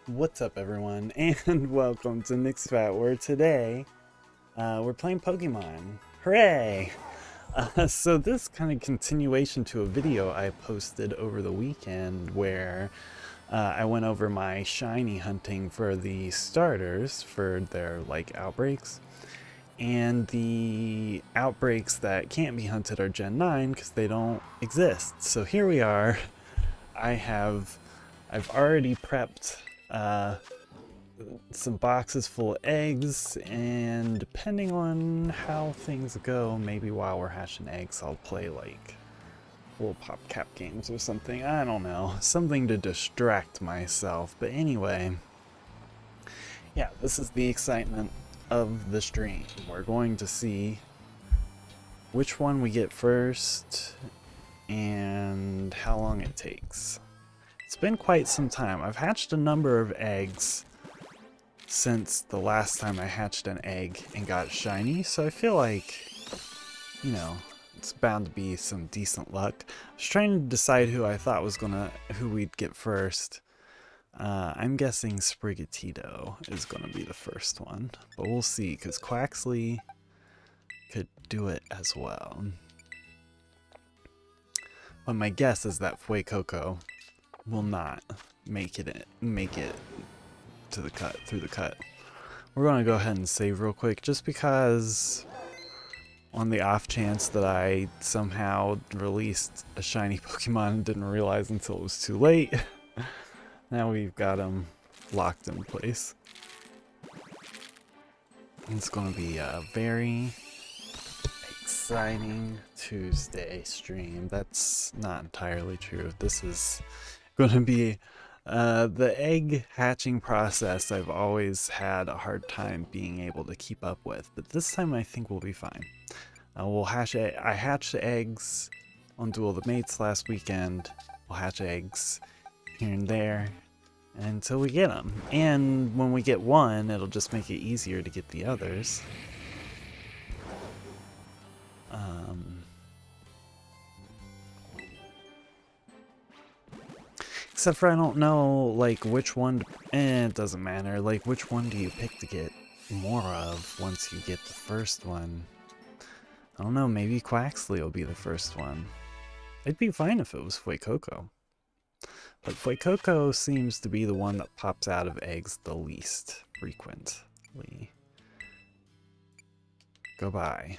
What's up, everyone, and welcome to Nixphat, where today we're playing Pokemon. Hooray! So this kind of continuation to a video I posted over the weekend where I went over my shiny hunting for the starters for their outbreaks, and the outbreaks that can't be hunted are Gen 9 because they don't exist. So here we are. I've already prepped some boxes full of eggs, and depending on how things go, maybe while we're hatching eggs, I'll play like little pop cap games or something. I don't know, something to distract myself. But anyway, yeah, this is the excitement of the stream. We're going to see which one we get first and how long it takes. It's been quite some time. I've hatched a number of eggs since the last time I hatched an egg and got shiny, so I feel like, you know, it's bound to be some decent luck. I was trying to decide who I thought was who we'd get first. I'm guessing Sprigatito is gonna be the first one, but we'll see, because Quaxley could do it as well. But my guess is that Fuecoco will not make it to the cut, through the cut. We're going to go ahead and save real quick, just because on the off chance that I somehow released a shiny Pokemon and didn't realize until it was too late. Now we've got him locked in place. It's going to be a very exciting Tuesday stream. That's not entirely true. This is going to be the egg hatching process. I've always had a hard time being able to keep up with, but this time I think we'll be fine. I hatched eggs on Duel the Mates last weekend. We'll hatch eggs here and there until we get them, and when we get one, it'll just make it easier to get the others. Except for I don't know, like, which one, it doesn't matter, like, which one do you pick to get more of once you get the first one? I don't know, maybe Quaxley will be the first one. It'd be fine if it was Fuecoco. But Fuecoco seems to be the one that pops out of eggs the least frequently. Goodbye.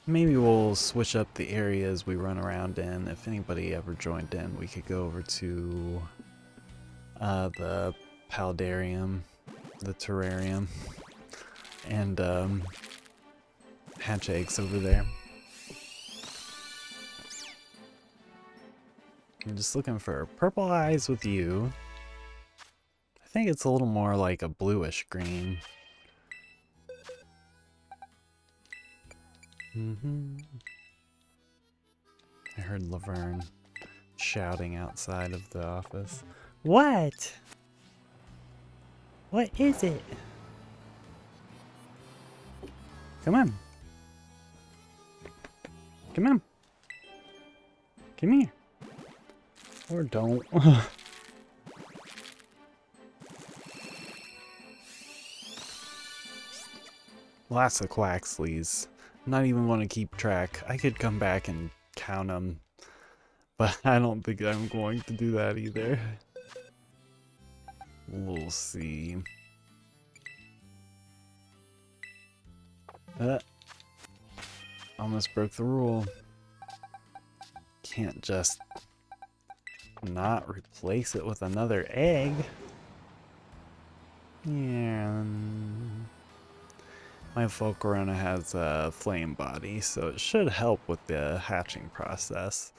Maybe we'll switch up the areas we run around in. If anybody ever joined in, we could go over to the Paldarium, the terrarium, and hatch eggs over there. I'm just looking for purple eyes with you. I think it's a little more like a bluish green. I heard Laverne shouting outside of the office. What? What is it? Come on. Come on. Come here. Or don't. Lots of Quaxleys. Not even want to keep track. I could come back and count them, but I don't think I'm going to do that either. We'll see. Almost broke the rule. Can't just not replace it with another egg. Yeah. My Volcarona has a flame body, so it should help with the hatching process.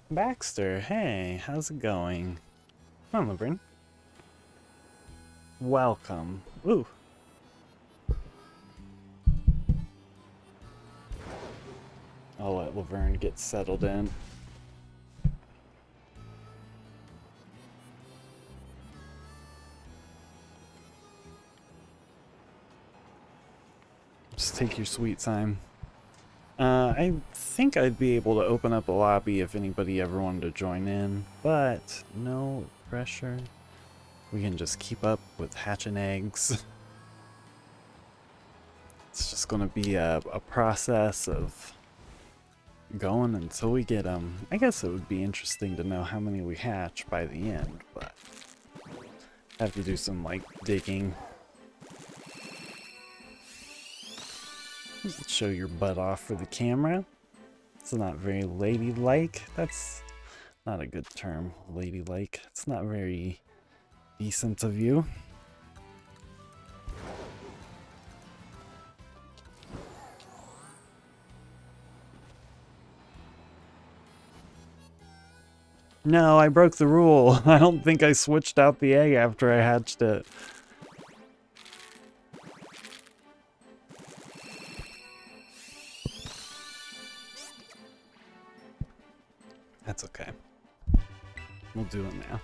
Baxter, hey, how's it going? Come on, Laverne. Welcome. Ooh. I'll let Laverne get settled in. Just take your sweet time. I think I'd be able to open up a lobby if anybody ever wanted to join in, but no pressure. We can just keep up with hatching eggs. It's just gonna be a process of going until we get them. I guess it would be interesting to know how many we hatch by the end, but have to do some like digging. Show your butt off for the camera. It's not very ladylike. That's not a good term, ladylike. It's not very decent of you. No, I broke the rule. I don't think I switched out the egg after I hatched it. That's okay. We'll do it now.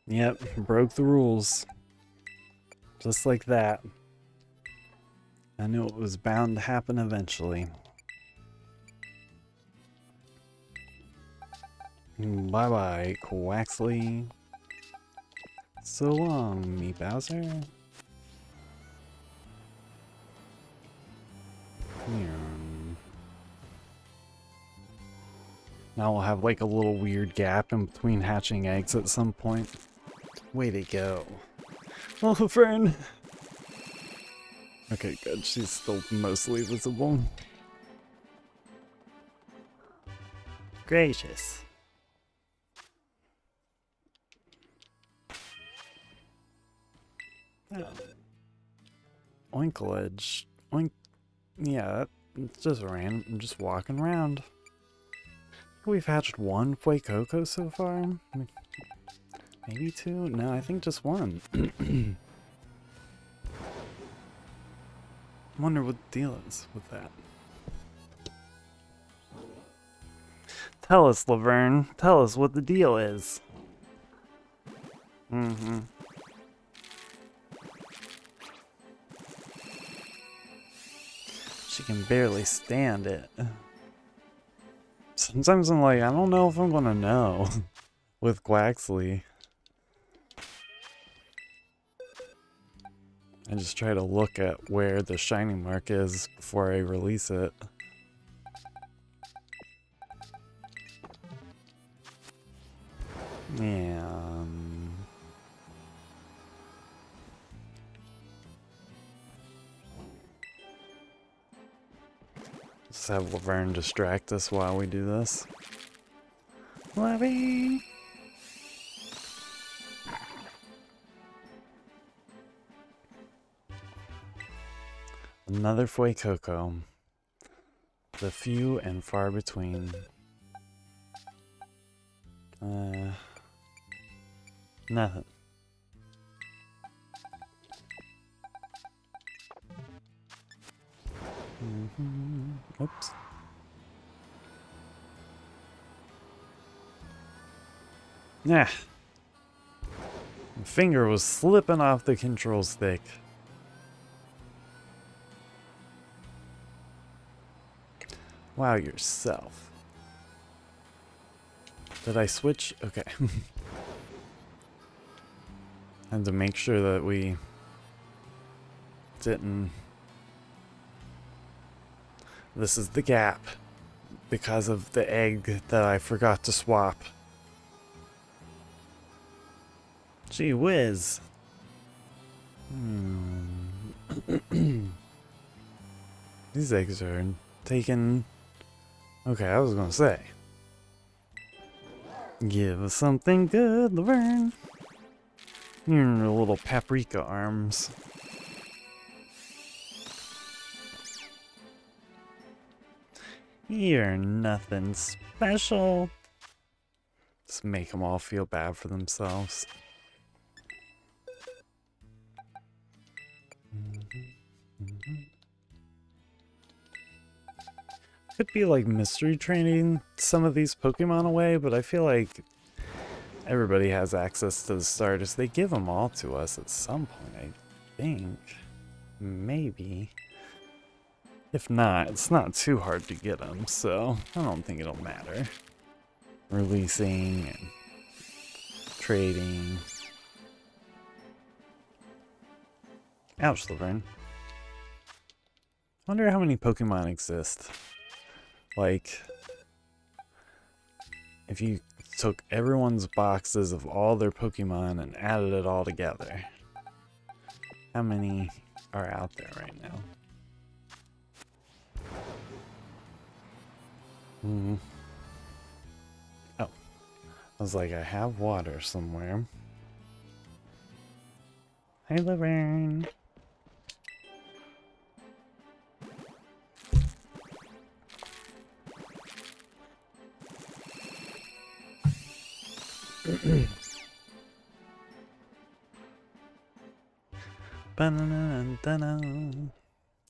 Yep, broke the rules. Just like that. I knew it was bound to happen eventually. Bye-bye, Quaxley. So long, me Bowser. Now we'll have like a little weird gap in between hatching eggs at some point. Way to go. Oh, Fern! Okay, good. She's still mostly visible. Gracious. Oh. Oinklage. Oink. Yeah, it's just random. I'm just walking around. We've hatched one Fuecoco so far? Maybe two? No, I think just one. Wonder what the deal is with that. Tell us, Laverne. Tell us what the deal is. She can barely stand it. Sometimes I'm like, I don't know if I'm gonna know with Quaxley. I just try to look at where the shiny mark is before I release it. Yeah. Just have Laverne distract us while we do this. Laverne! Another Fuecoco. The few and far between. Nothing. Oops. Yeah. My finger was slipping off the control stick. Wow, yourself. Did I switch? Okay. Had to make sure that we didn't. This is the gap because of the egg that I forgot to swap. Gee whiz. These eggs are taken. Okay, I was gonna say. Give us something good, Laverne. You're in your little paprika arms. You're nothing special. Just make them all feel bad for themselves. Could be like mystery training some of these Pokemon away, but I feel like everybody has access to the starters. They give them all to us at some point, I think. Maybe. If not, it's not too hard to get them, so I don't think it'll matter. Releasing and trading. Ouch, Laverne. Wonder how many Pokemon exist. Like, if you took everyone's boxes of all their Pokemon and added it all together, how many are out there right now? Oh, I was like, I have water somewhere. Hey, Laverne.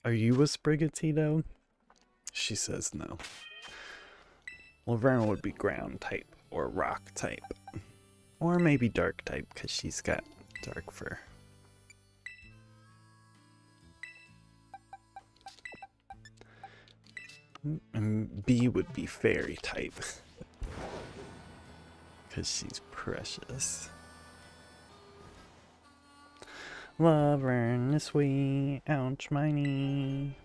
Are you a Sprigatito? She says no. Laverne would be ground type or rock type. Or maybe dark type because she's got dark fur. And B would be fairy type. Because she's precious. Laverne is sweet, ouch my knee.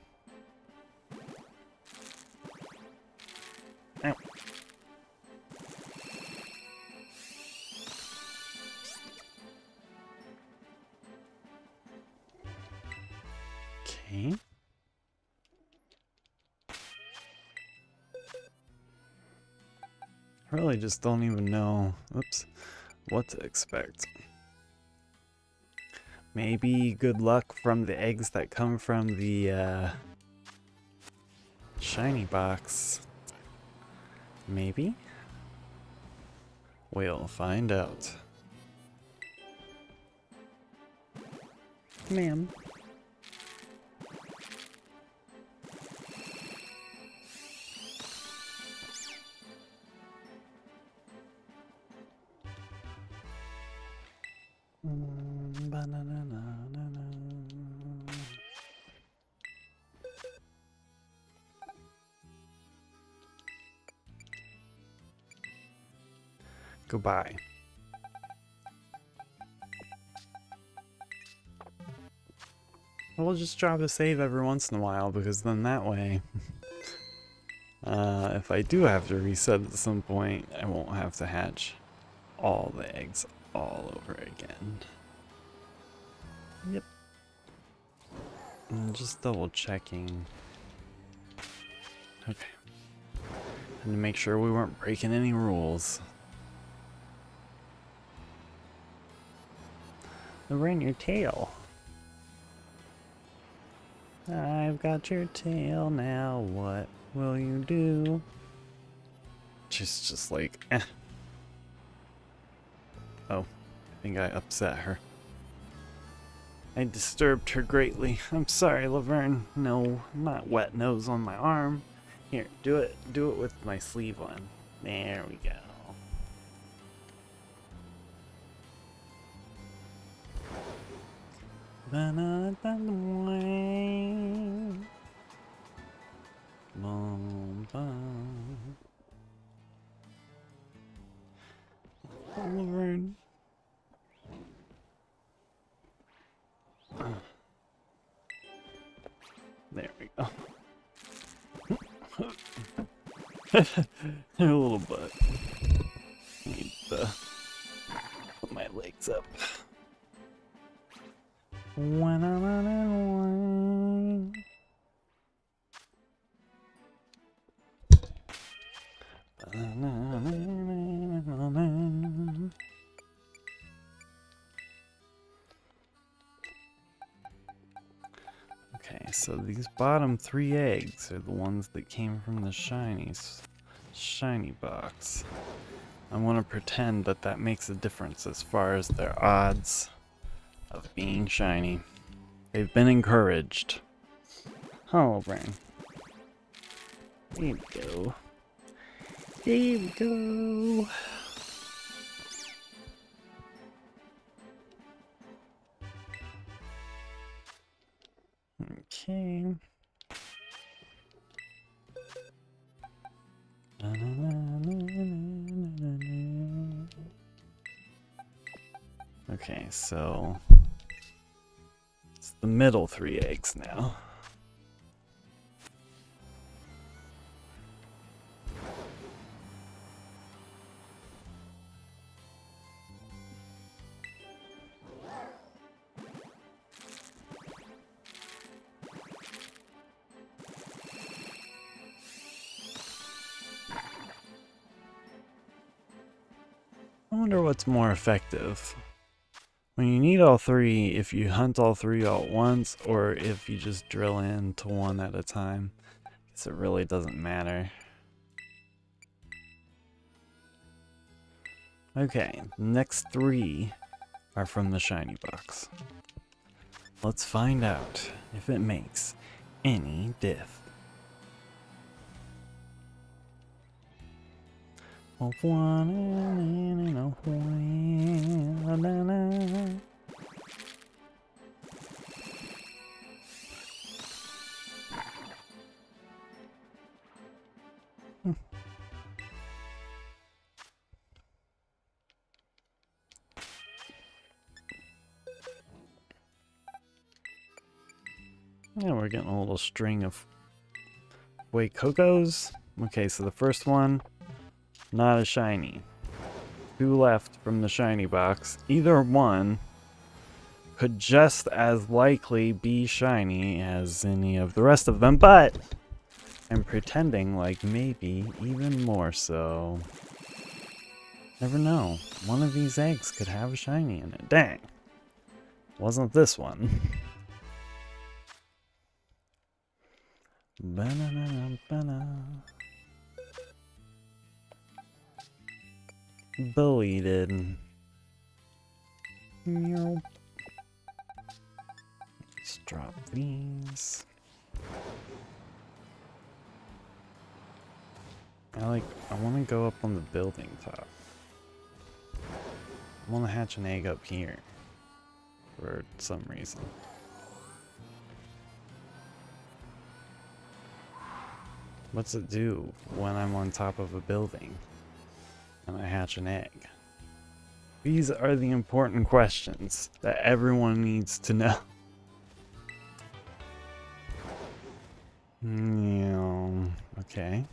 Ow. Okay. I really just don't even know, oops, what to expect. Maybe good luck from the eggs that come from the shiny box. Maybe? We'll find out. Ma'am. Goodbye. We'll just drop a save every once in a while because then that way, if I do have to reset at some point, I won't have to hatch all the eggs all over again. Yep. And just double checking. Okay. And to make sure we weren't breaking any rules. Ran your tail. I've got your tail now. What will you do? She's just like, eh. Oh, I think I upset her. I disturbed her greatly. I'm sorry, Laverne. No, not wet nose on my arm. Here, do it with my sleeve on. There we go. Laverne. There we go. Her little butt. Need to put my legs up. Okay, so these bottom 3 eggs are the ones that came from the shiny box. I want to pretend that that makes a difference as far as their odds of being shiny. They've been encouraged. Hollow brain. There we go. There we go. Okay, so it's the middle 3 eggs now. I wonder what's more effective. When you need all 3, if you hunt all 3 all at once, or if you just drill into one at a time. I guess it really doesn't matter. Okay, the next 3 are from the shiny box. Let's find out if it makes any diff. Of one and a whale. Yeah, we're getting a little string of Cocos. Okay, so the first one, not a shiny. 2 left from the shiny box. Either one could just as likely be shiny as any of the rest of them, but I'm pretending like maybe even more so. Never know. One of these eggs could have a shiny in it. Dang. Wasn't this one. Deleted. Let's drop these. I want to go up on the building top. I want to hatch an egg up here for some reason. What's it do when I'm on top of a building and I hatch an egg? These are the important questions that everyone needs to know. Okay.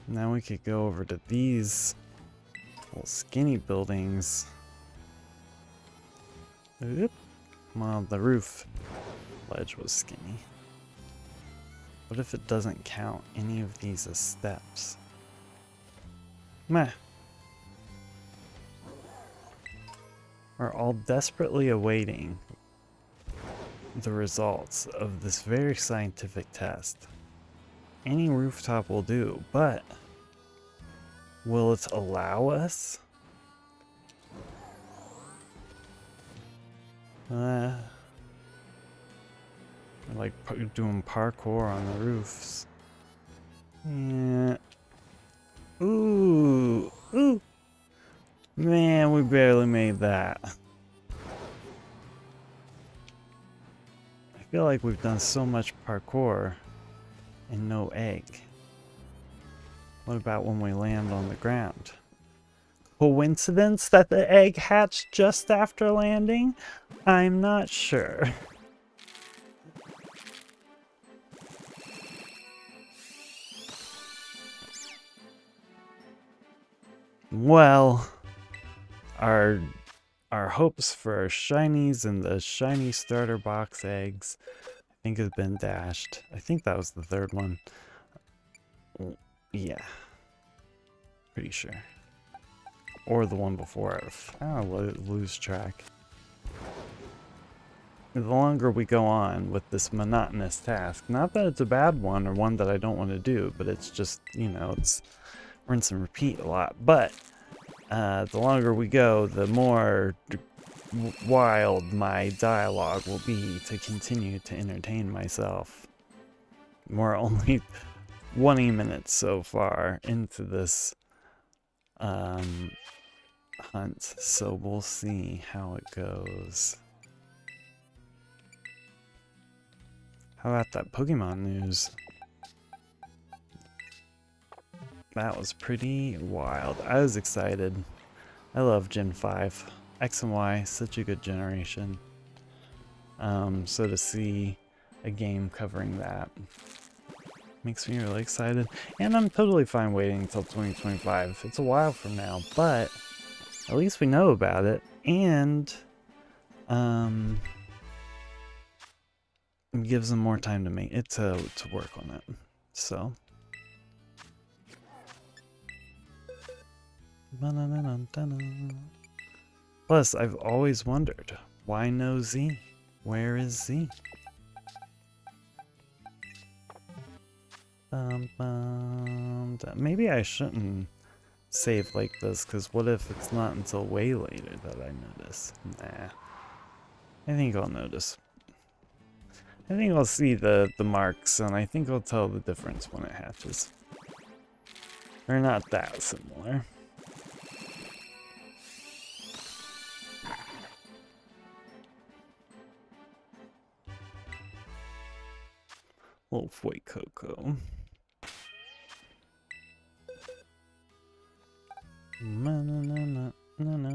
Now we could go over to these little skinny buildings. Oop. Well, the roof ledge was skinny. What if it doesn't count any of these as steps? Meh. We're all desperately awaiting the results of this very scientific test. Any rooftop will do, but will it allow us? Like doing parkour on the roofs. Yeah. Ooh. Ooh. Man, we barely made that. I feel like we've done so much parkour and no egg. What about when we land on the ground? Coincidence that the egg hatched just after landing? I'm not sure. Well, our hopes for our shinies and the shiny starter box eggs, I think, have been dashed. I think that was the 3rd one. Yeah. Pretty sure. Or the one before it. I lose track. The longer we go on with this monotonous task, not that it's a bad one or one that I don't want to do, but it's just, you know, it's rinse and repeat a lot. But the longer we go, the more wild my dialogue will be to continue to entertain myself. We're only 20 minutes so far into this hunt, so we'll see how it goes. How about that Pokemon news? That was pretty wild. I was excited. I love Gen 5. X and Y, such a good generation. So to see a game covering that makes me really excited. And I'm totally fine waiting until 2025. It's a while from now, but at least we know about it. And it gives them more time to make it to work on it. So plus, I've always wondered, why no Z? Where is Z? Maybe I shouldn't save like this, because what if it's not until way later that I notice? Nah. I think I'll notice. I think I'll see the marks, and I think I'll tell the difference when it hatches. They're not that similar. Little Foy Coco. Na na na na na na.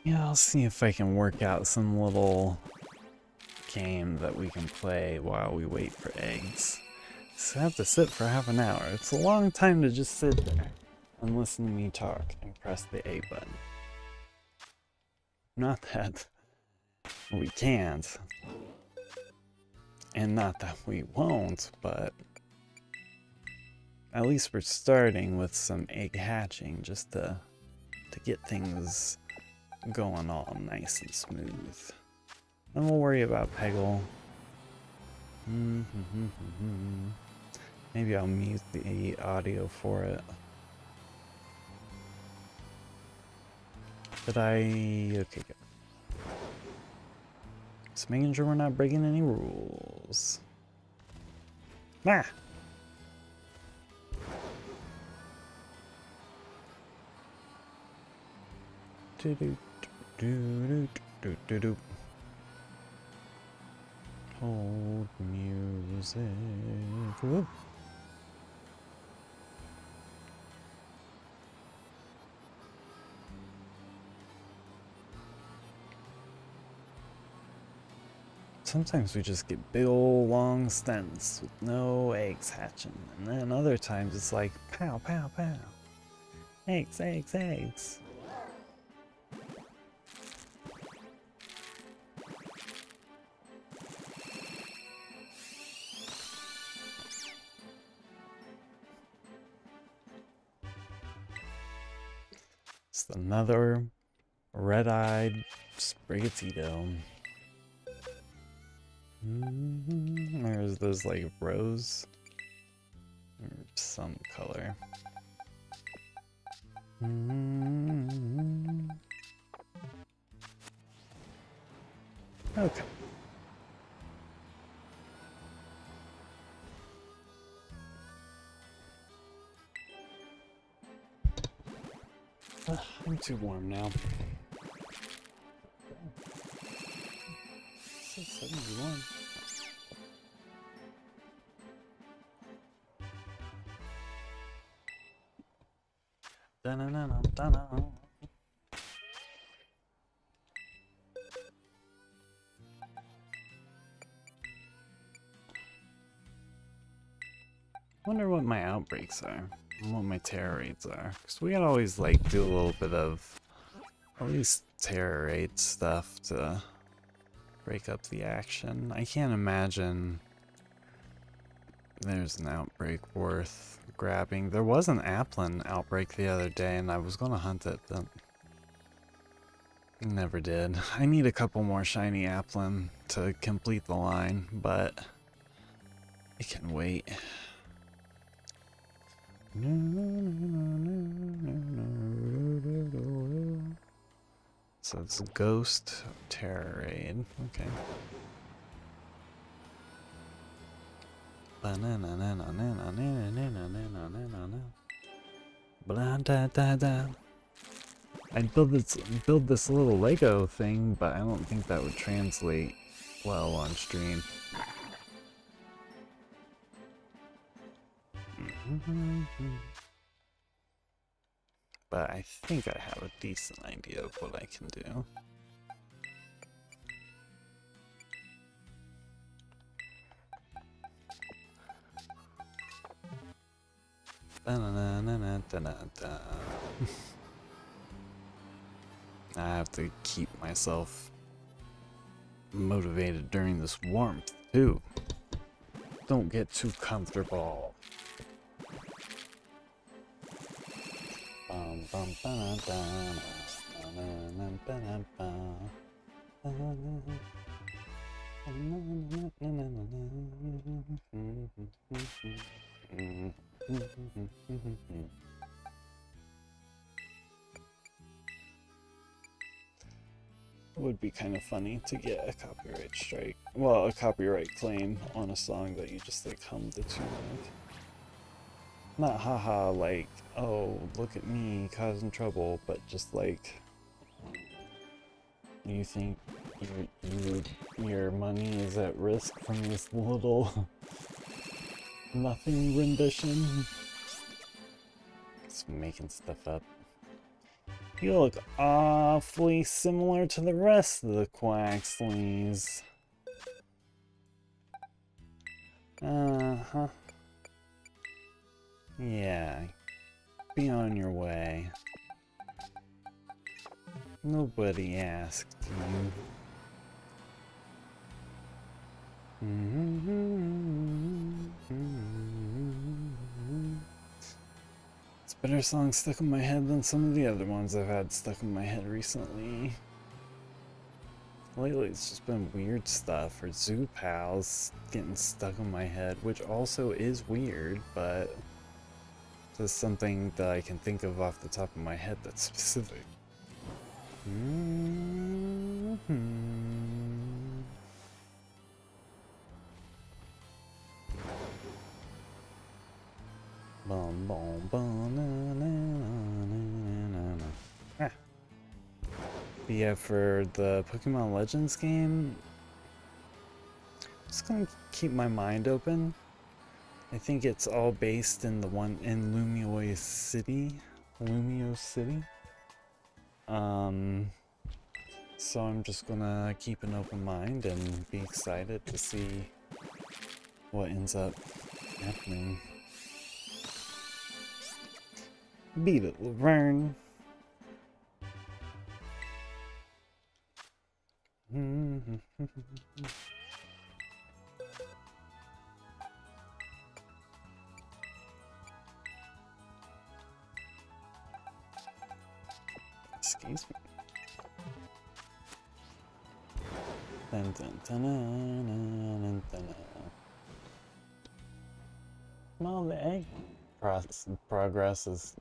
Yeah, I'll see if I can work out some little game that we can play while we wait for eggs. So I have to sit for half an hour. It's a long time to just sit there and listen to me talk and press the A button. Not that we can't, and not that we won't, but at least we're starting with some egg hatching just to get things going all nice and smooth. Then we'll worry about Peggle. Maybe I'll mute the audio for it. Did I? Okay, good. Just making sure we're not breaking any rules. Ah! Do do do do do do. Hold music. Whoop. Sometimes we just get big ol' long stunts with no eggs hatching, and then other times it's like pow pow pow. Eggs, eggs, eggs. It's another red-eyed Sprigatito. There's those like rose or some color. Okay. I'm too warm now. It's 71. Da-na-na-na-na-na. Wonder what my outbreaks are and what my terror raids are, because we gotta always like do a little bit of at least terror raid stuff to break up the action. I can't imagine there's an outbreak worth grabbing. There was an Applin outbreak the other day and I was gonna hunt it, but never did. I need a couple more shiny Applin to complete the line, but it can wait. So it's a ghost terror raid. Okay. Blah da da da. I'd build this little Lego thing, but I don't think that would translate well on stream. But I think I have a decent idea of what I can do. I have to keep myself motivated during this warmth too. Don't get too comfortable. It would be kind of funny to get a copyright strike. Well, a copyright claim on a song that you just like hummed the tune of. Not haha like, oh, look at me causing trouble, but just like, you think your money is at risk from this little nothing rendition? Just making stuff up. You look awfully similar to the rest of the Quaxleys. Uh-huh. Yeah. Be on your way. Nobody asked you. It's a better song stuck in my head than some of the other ones I've had stuck in my head recently. Lately it's just been weird stuff, or Zoo Pals getting stuck in my head, which also is weird, but there's something that I can think of off the top of my head that's specific. Bum, bum, bum, na, na, na, na, na. Ah. But yeah, for the Pokemon Legends game, I'm just gonna keep my mind open. I think it's all based in the one in Lumio City. So I'm just gonna keep an open mind and be excited to see what ends up happening. Beat it, Laverne. Excuse me. Dun, dun, dun, dun, dun, dun. Well, the egg progress is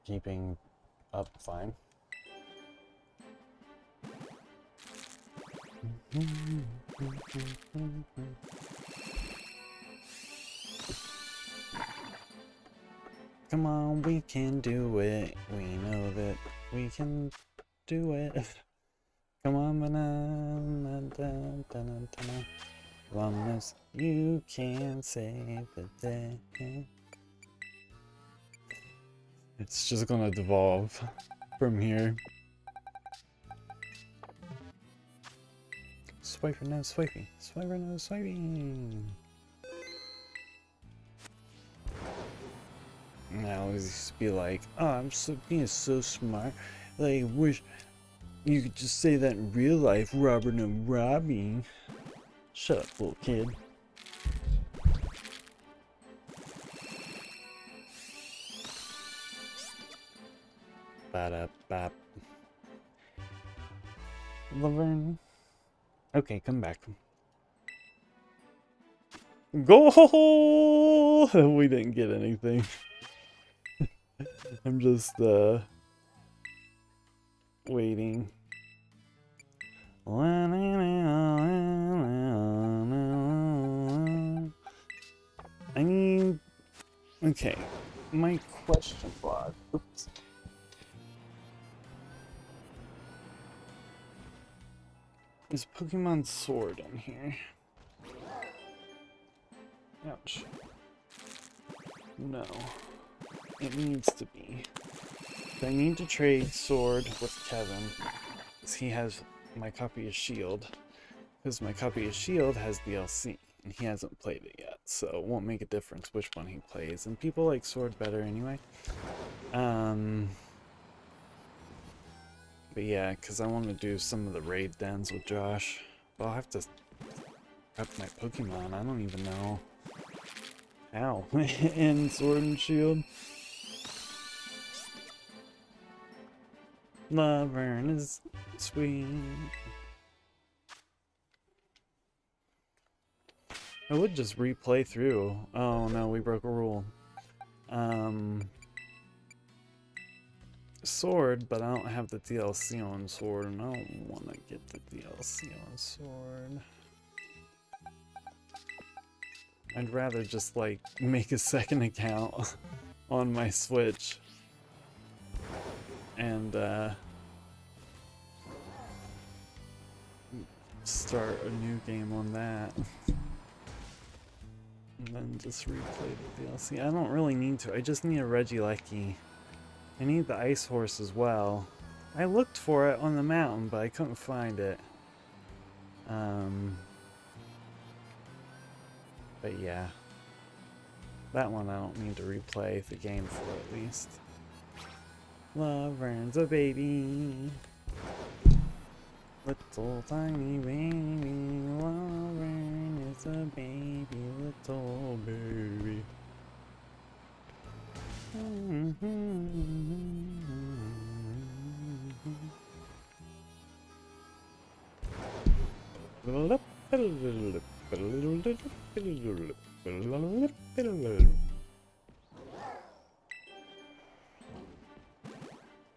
keeping up fine. Come on, we can do it. We know that we can do it. Come on, banana, as long as you can save the day. It's just gonna devolve from here. Swiper, no swiping. Swiper, no swiping. And I always used to be like, oh, I'm so being so smart. Like, wish you could just say that in real life, Robert and Robbie. Shut up, little kid. Ba-da-bop. Laverne. Okay, come back. Goal! We didn't get anything. I'm just, waiting. I mean, okay, my question block. Oops. Is Pokemon Sword in here? Ouch. No. It needs to be. I need to trade Sword with Kevin, because he has my copy of Shield. Because my copy of Shield has DLC, and he hasn't played it yet, so it won't make a difference which one he plays. And people like Sword better anyway. But yeah, because I want to do some of the raid dens with Josh. But I'll have to prep my Pokemon. I don't even know how. In Sword and Shield. Laverne is sweet. I would just replay through. Oh no, we broke a rule. Sword, but I don't have the DLC on Sword, and I don't want to get the DLC on Sword. I'd rather just, like, make a second account on my Switch. And, start a new game on that. And then just replay the DLC. I don't really need to, I just need a Regieleki. I need the Ice Horse as well. I looked for it on the mountain, but I couldn't find it. But yeah. That one I don't need to replay the game for, at least. Laverne's a baby. Little tiny baby. Laverne is a baby, little baby.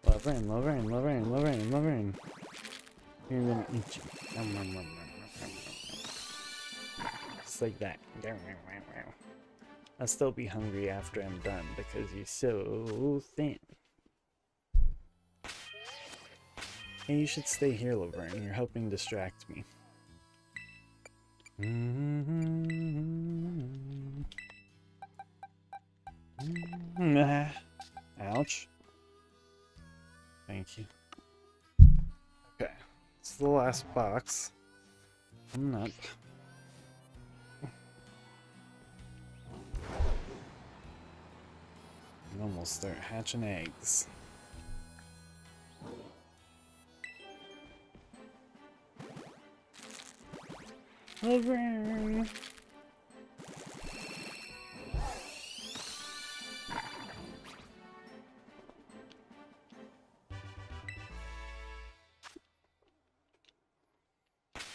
Laverne, Laverne, Laverne, Laverne, Laverne. You're gonna eat you. Just like that. I'll still be hungry after I'm done because you're so thin. Hey, you should stay here, Laverne. You're helping distract me. Ouch. Thank you. Okay, it's the last box. Coming up. And then we'll start hatching eggs. Laverne!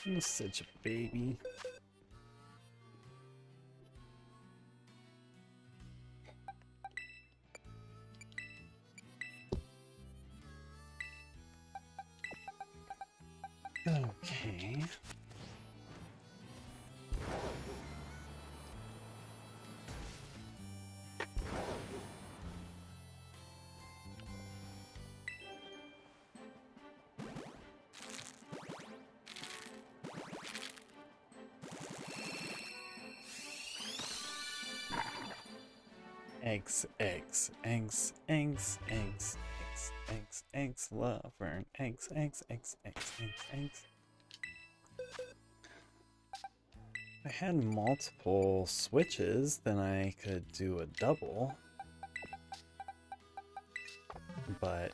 You're such a baby. Okay. Eggs, eggs, eggs, eggs, eggs, eggs, eggs, eggs, Laverne, eggs, eggs, eggs, eggs, eggs, eggs. If I had multiple switches, then I could do a double. But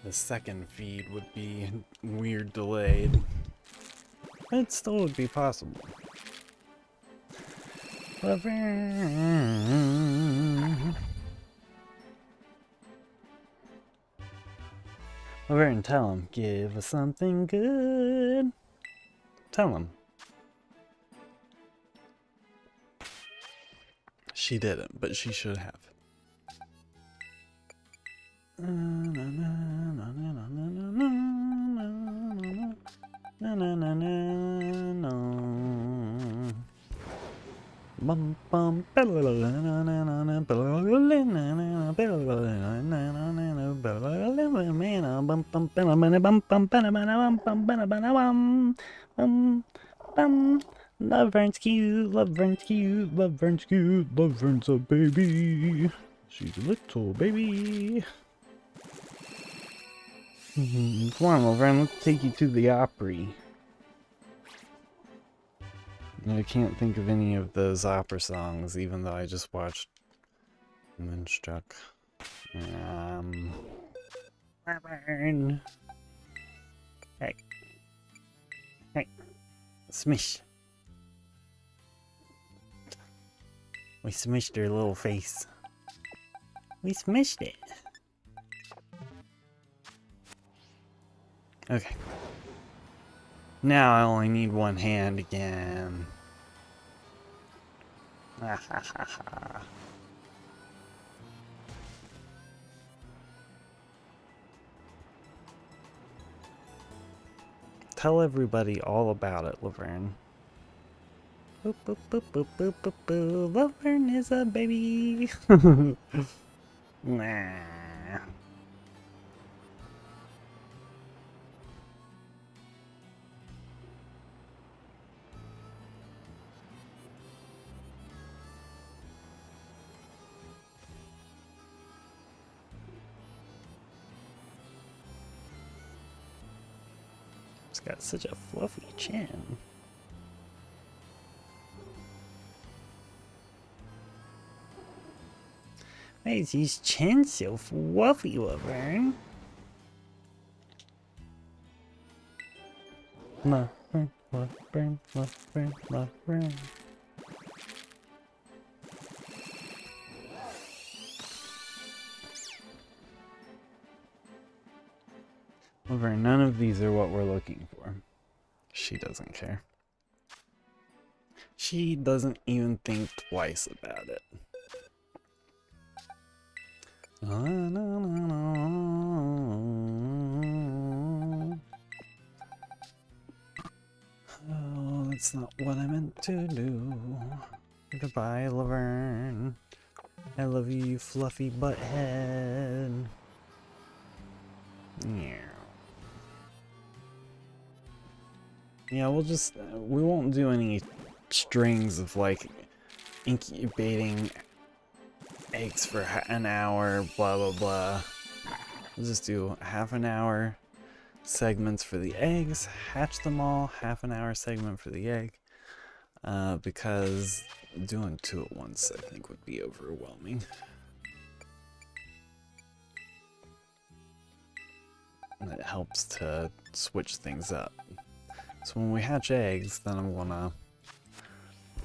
the second feed would be weird delayed. It still would be possible. Laverne, Laverne, tell him. Give us something good. Tell him. She didn't, but she should have. Bum bum. Lovern's cute, Lovern's cute, Lovern's cute, Lovern's a baby. She's a little baby. Come on, Laverne, let's take you to the Opry. I can't think of any of those opera songs, even though I just watched Moonstruck. Laverne. Hey. Hey. Smish. We smished her little face. We smished it. Okay. Now I only need one hand again. Ha ha ha ha. Tell everybody all about it, Laverne. Boop boop boop boop boop boop boop. Laverne is a baby. Nah. It's got such a fluffy chin. Why is his chin so fluffy, Laverne? Laverne, Laverne, Laverne, Laverne. Laverne, none of these are what we're looking for. She doesn't care. She doesn't even think twice about it. Oh, that's not what I meant to do. Goodbye, Laverne. I love you, you fluffy butthead. Yeah, we won't do any strings of like incubating eggs for an hour, blah blah blah. We'll just do half an hour segments for the eggs, hatch them all, half an hour segment for the egg, because doing two at once I think would be overwhelming. And it helps to switch things up. So when we hatch eggs, then I'm gonna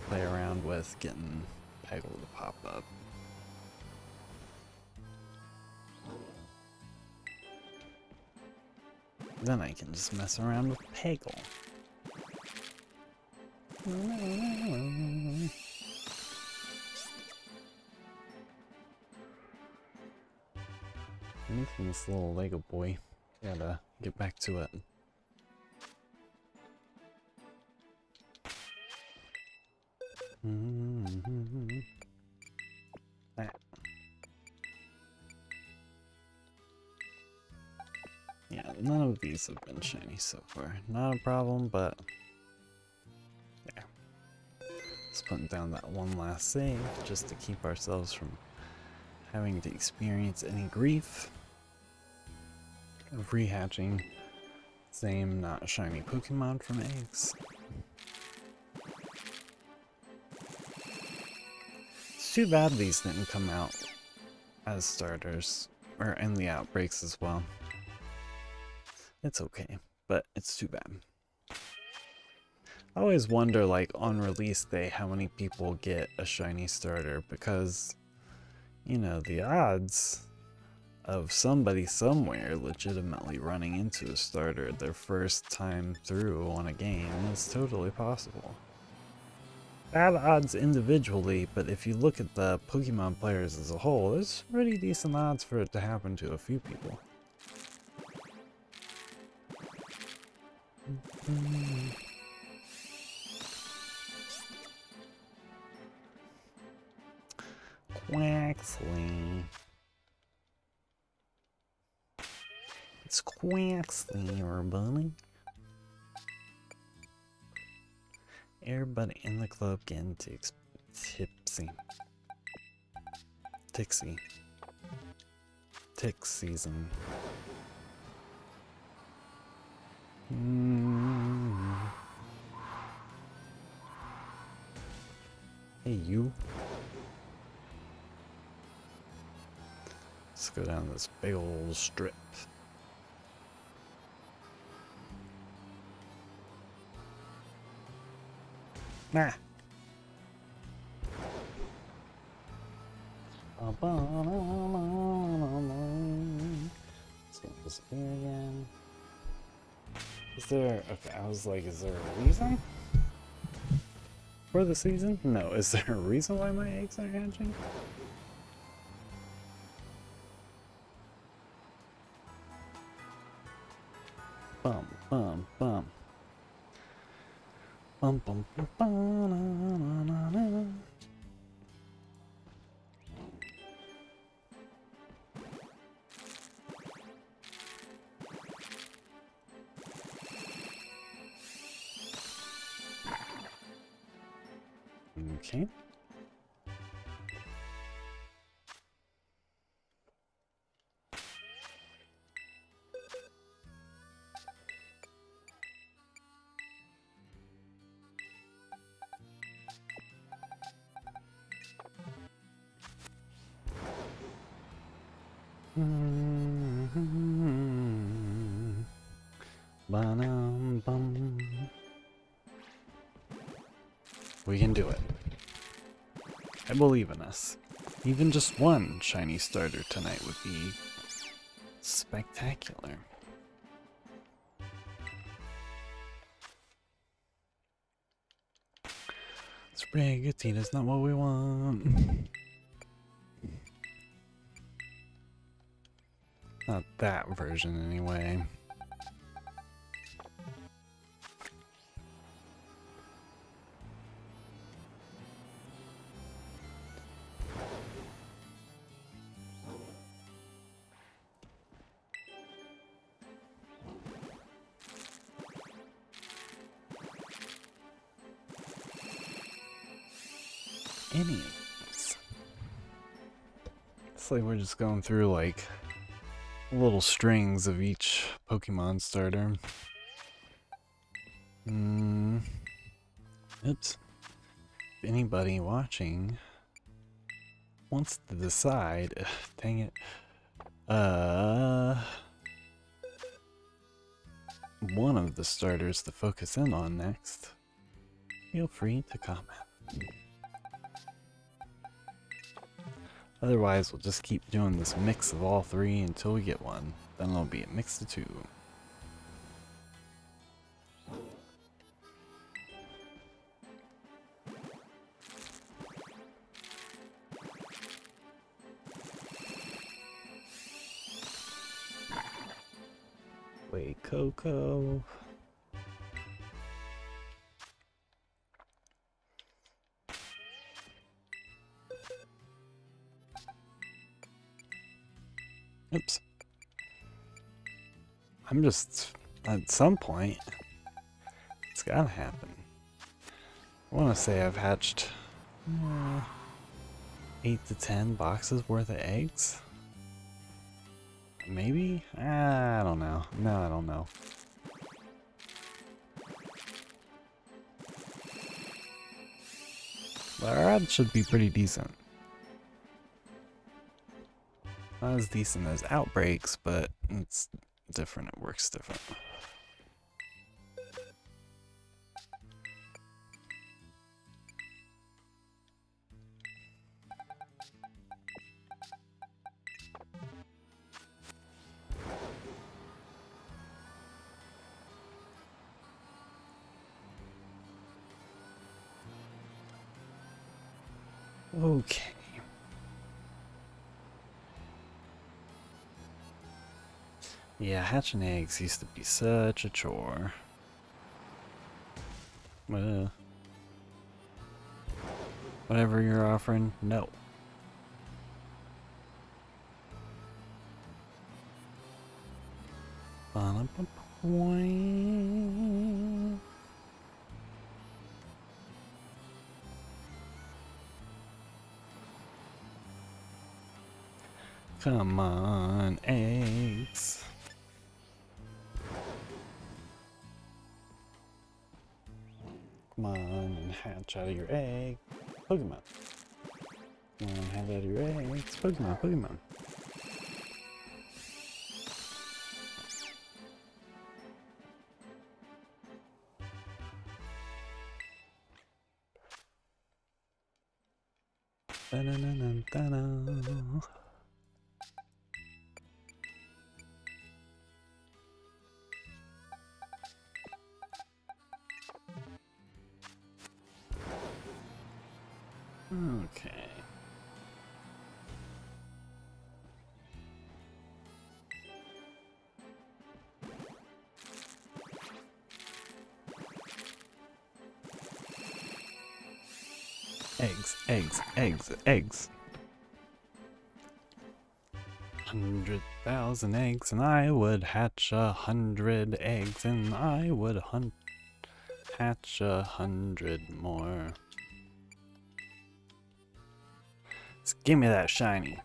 play around with getting Peggle to pop up. Then I can just mess around with Peggle. Making this little Lego boy. Gotta get back to it. That. Yeah, none of these have been shiny so far. Not a problem, but yeah. Just putting down that one last save just to keep ourselves from having to experience any grief of rehatching same not shiny Pokemon from eggs. It's too bad these didn't come out as starters, or in the outbreaks as well. It's okay, but it's too bad. I always wonder, like, on release day, how many people get a shiny starter, because, you know, the odds of somebody somewhere legitimately running into a starter their first time through on a game is totally possible. Bad odds individually, but if you look at the Pokemon players as a whole, there's pretty decent odds for it to happen to a few people. Quaxley. It's Quaxley, everybody. Everybody in the club getting tipsy. Tixie. Tick season. Hey, you. Let's go down this big old strip. Nah. It's gonna disappear again. Is there... Okay, I was like, is there a reason for the season? No, is there a reason why my eggs are hatching? Bum, bum, bum. Bum, bum, bum, bum, na, na, na, na. Okay. Ba-dum-bum. We can do it. I believe in us. Even just one shiny starter tonight would be spectacular. Sprigatina's not what we want. Not that version, anyway. Any of this. It's like we're just going through like little strings of each Pokemon starter. Oops. If anybody watching wants to decide, dang it, one of the starters to focus in on next, feel free to comment. Otherwise, we'll just keep doing this mix of all three until we get one. Then it'll be a mix of two. Wait, Coco. Oops. I'm just, at some point, it's gotta happen. I want to say I've hatched 8 to 10 boxes worth of eggs. Maybe? I don't know. No, I don't know. But our odds should be pretty decent. Not as decent as Outbreaks, but it's different. It works different. Okay. Yeah, hatching eggs used to be such a chore. Whatever you're offering, no. Come on, eggs. Come on and hatch out of your egg. Pokemon. Come on, hatch out of your eggs. Pokemon, Pokemon. Da-na-na-na-na-na. Okay. Eggs, eggs, eggs, eggs. 100,000 eggs, and I would hatch 100 eggs, and I would hatch 100 more. Just give me that shiny.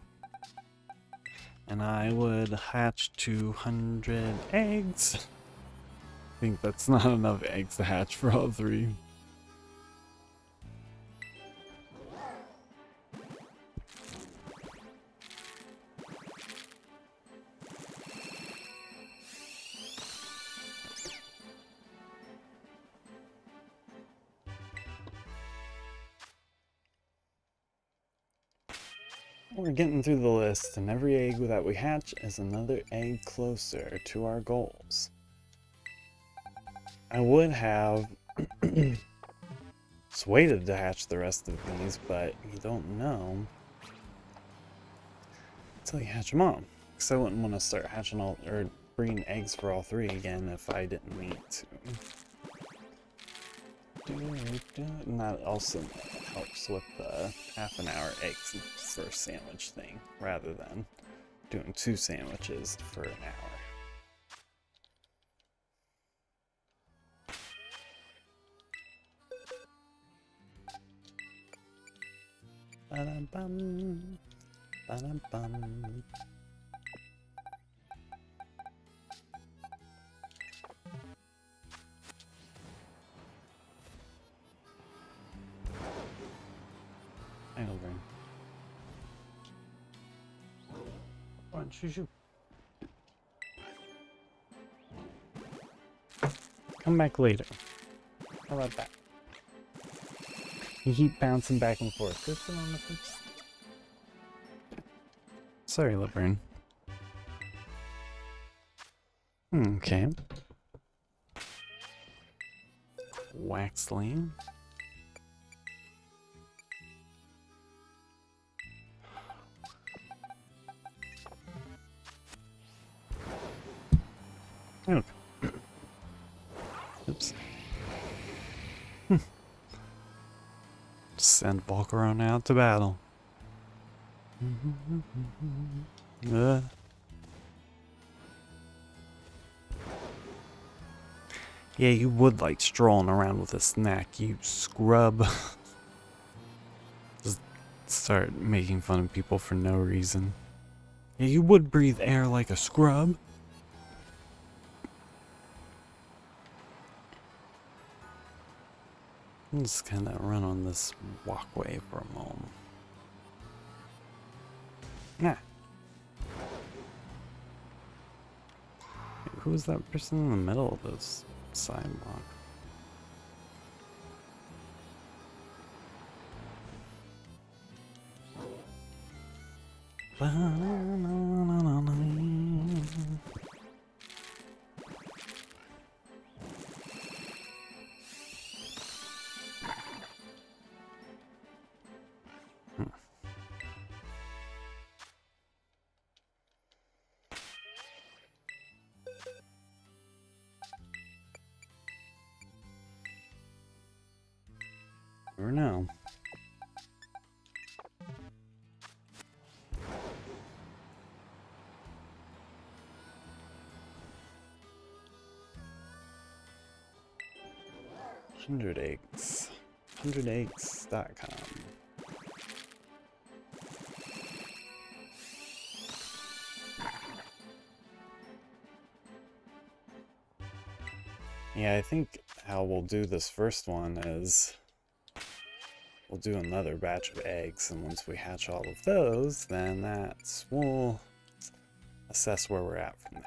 And I would hatch 200 eggs. I think that's not enough eggs to hatch for all three. We're getting through the list, and every egg that we hatch is another egg closer to our goals. I would have just waited to hatch the rest of these, but you don't know until you hatch them all. Because I wouldn't want to start hatching all, or bringing eggs for all three again if I didn't need to. And that also helps with the half-an-hour eggs for sandwich thing, rather than doing 2 sandwiches for an hour. Ba-dum-bum, ba-dum-bum. Over. Come on, shoo. Come back later. How about that? You keep bouncing back and forth. Go sit on the fence. Sorry, Laverne. Okay. Waxley. Okay. Oops. Send Volcaron out to battle. Yeah, you would like strolling around with a snack, you scrub. Just start making fun of people for no reason. Yeah, you would breathe air like a scrub. I'm just gonna run on this walkway for a moment. Nah. Who's that person in the middle of this sidewalk? Never know. 100 eggs. 100eggs.com. Yeah, I think how we'll do this first one is we'll do another batch of eggs, and once we hatch all of those, then we'll assess where we're at from there.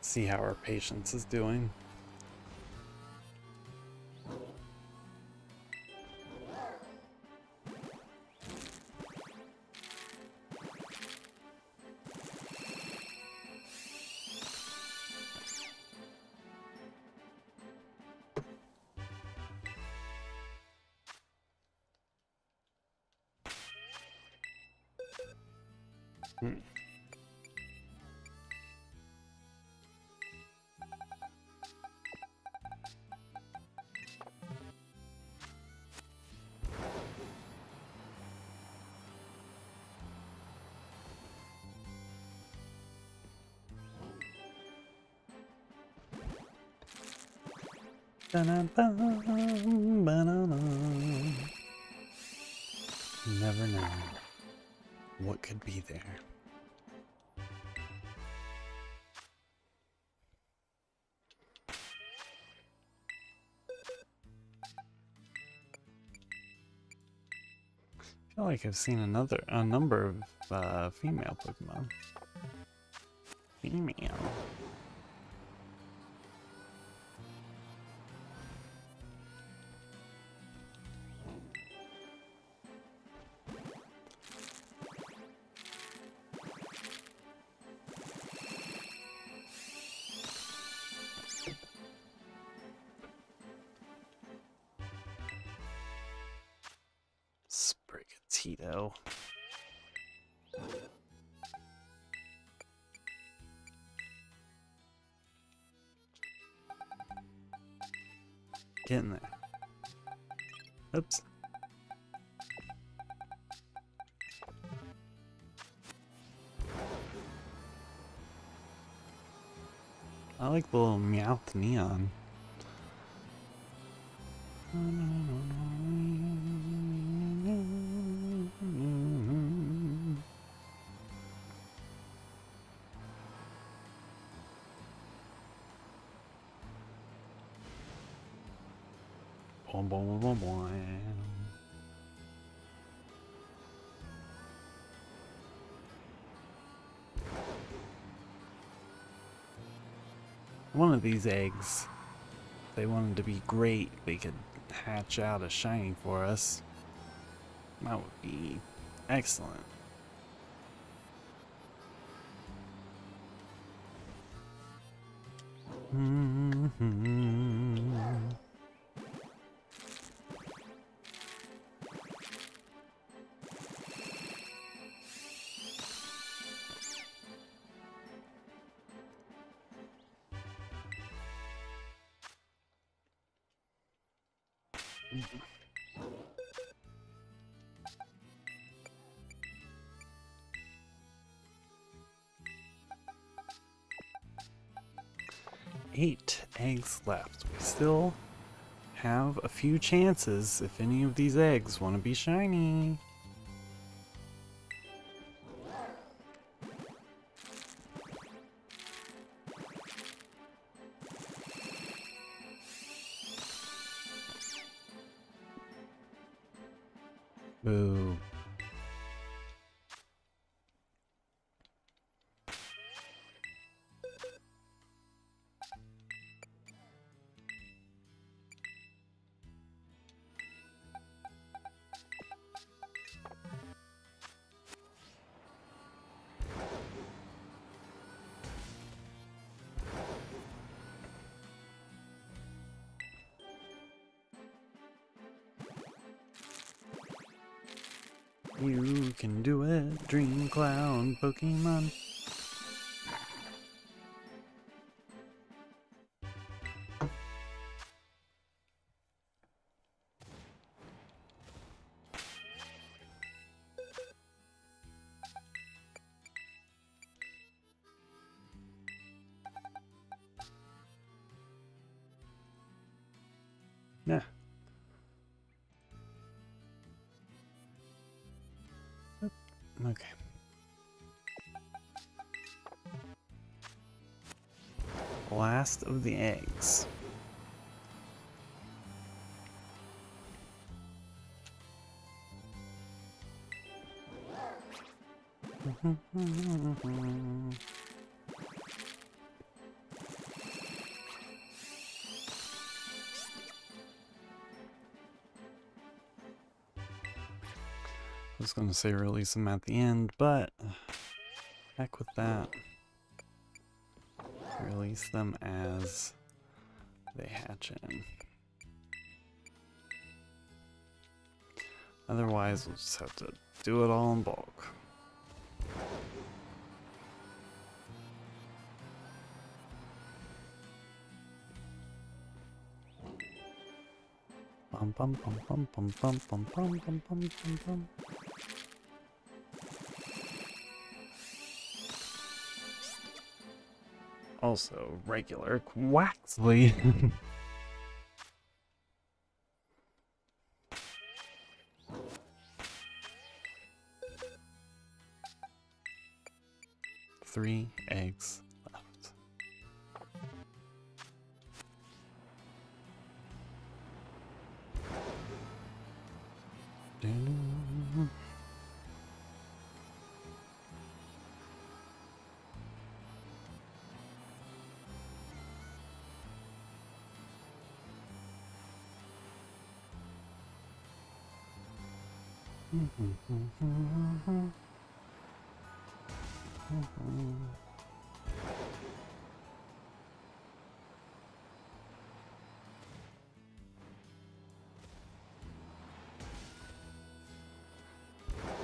See how our patience is doing. Never know what could be there. I feel like I've seen a number of female Pokemon. Female. Sprigatito. Getting there. Oops. I like the little Meowth neon. Boom, boom, boom, boom. One of these eggs, if they wanted to be great, they could hatch out a shiny for us. That would be excellent. Eight eggs left. We still have a few chances if any of these eggs want to be shiny. Boo. You can do it, Dream Cloud Pokemon. Nah. Okay. Last of the eggs. I was gonna say release them at the end, but heck with that. Release them as they hatch in. Otherwise, we'll just have to do it all in bulk. Bum bum bum bum bum bum bum bum bum bum bum bum. Also, regular Quaxley. Three eggs left.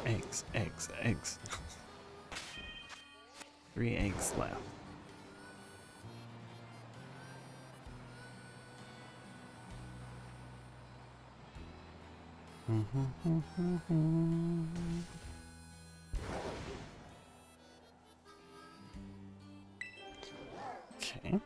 Eggs, eggs, eggs. 3 eggs left. Okay.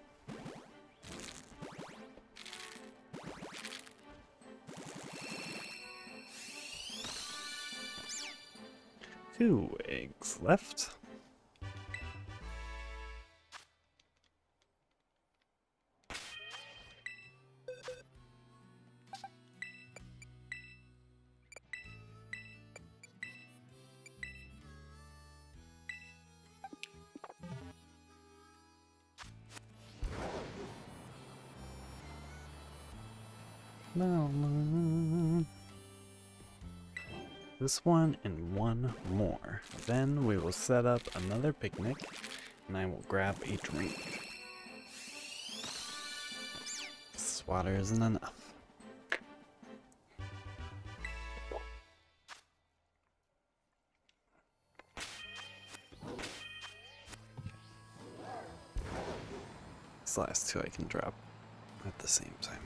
Two eggs left. This one and one more. Then we will set up another picnic and I will grab a drink. This water isn't enough. These last two I can drop at the same time.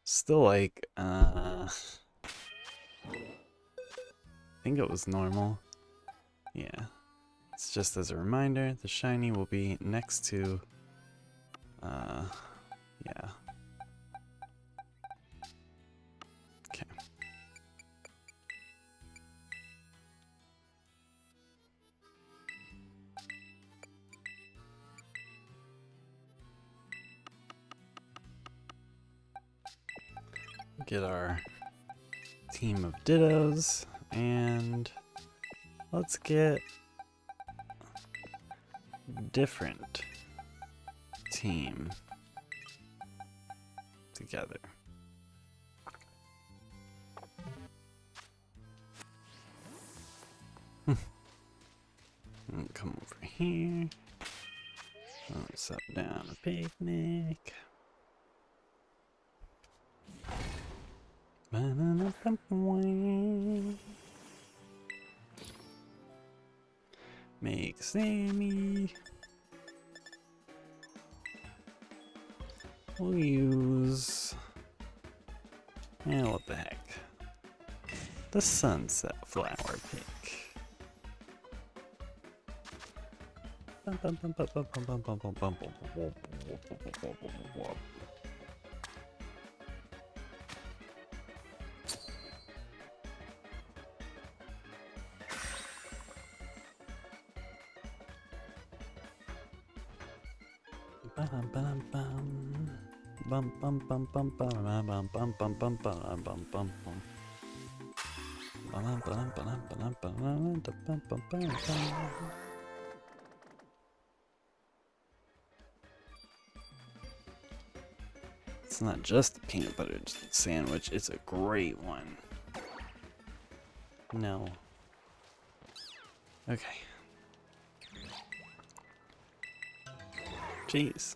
Still like, I think it was normal. Yeah. It's just as a reminder, the shiny will be next to, yeah. Okay. Get our team of Dittos, and let's get different team together. Come over here. Let's set down a picnic. Make Sammy. We'll use... what the heck. The sunset flower pick. It's not just a peanut butter sandwich, it's a great one. No. Okay. Jeez.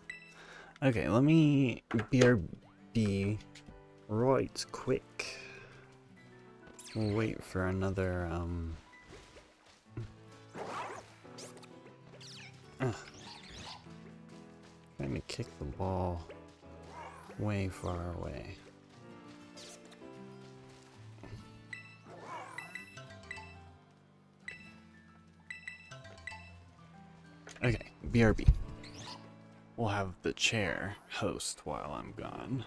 Okay, let me BRB right quick. We'll wait for another, Let me kick the ball way far away. Okay, BRB. We'll have the chair host while I'm gone.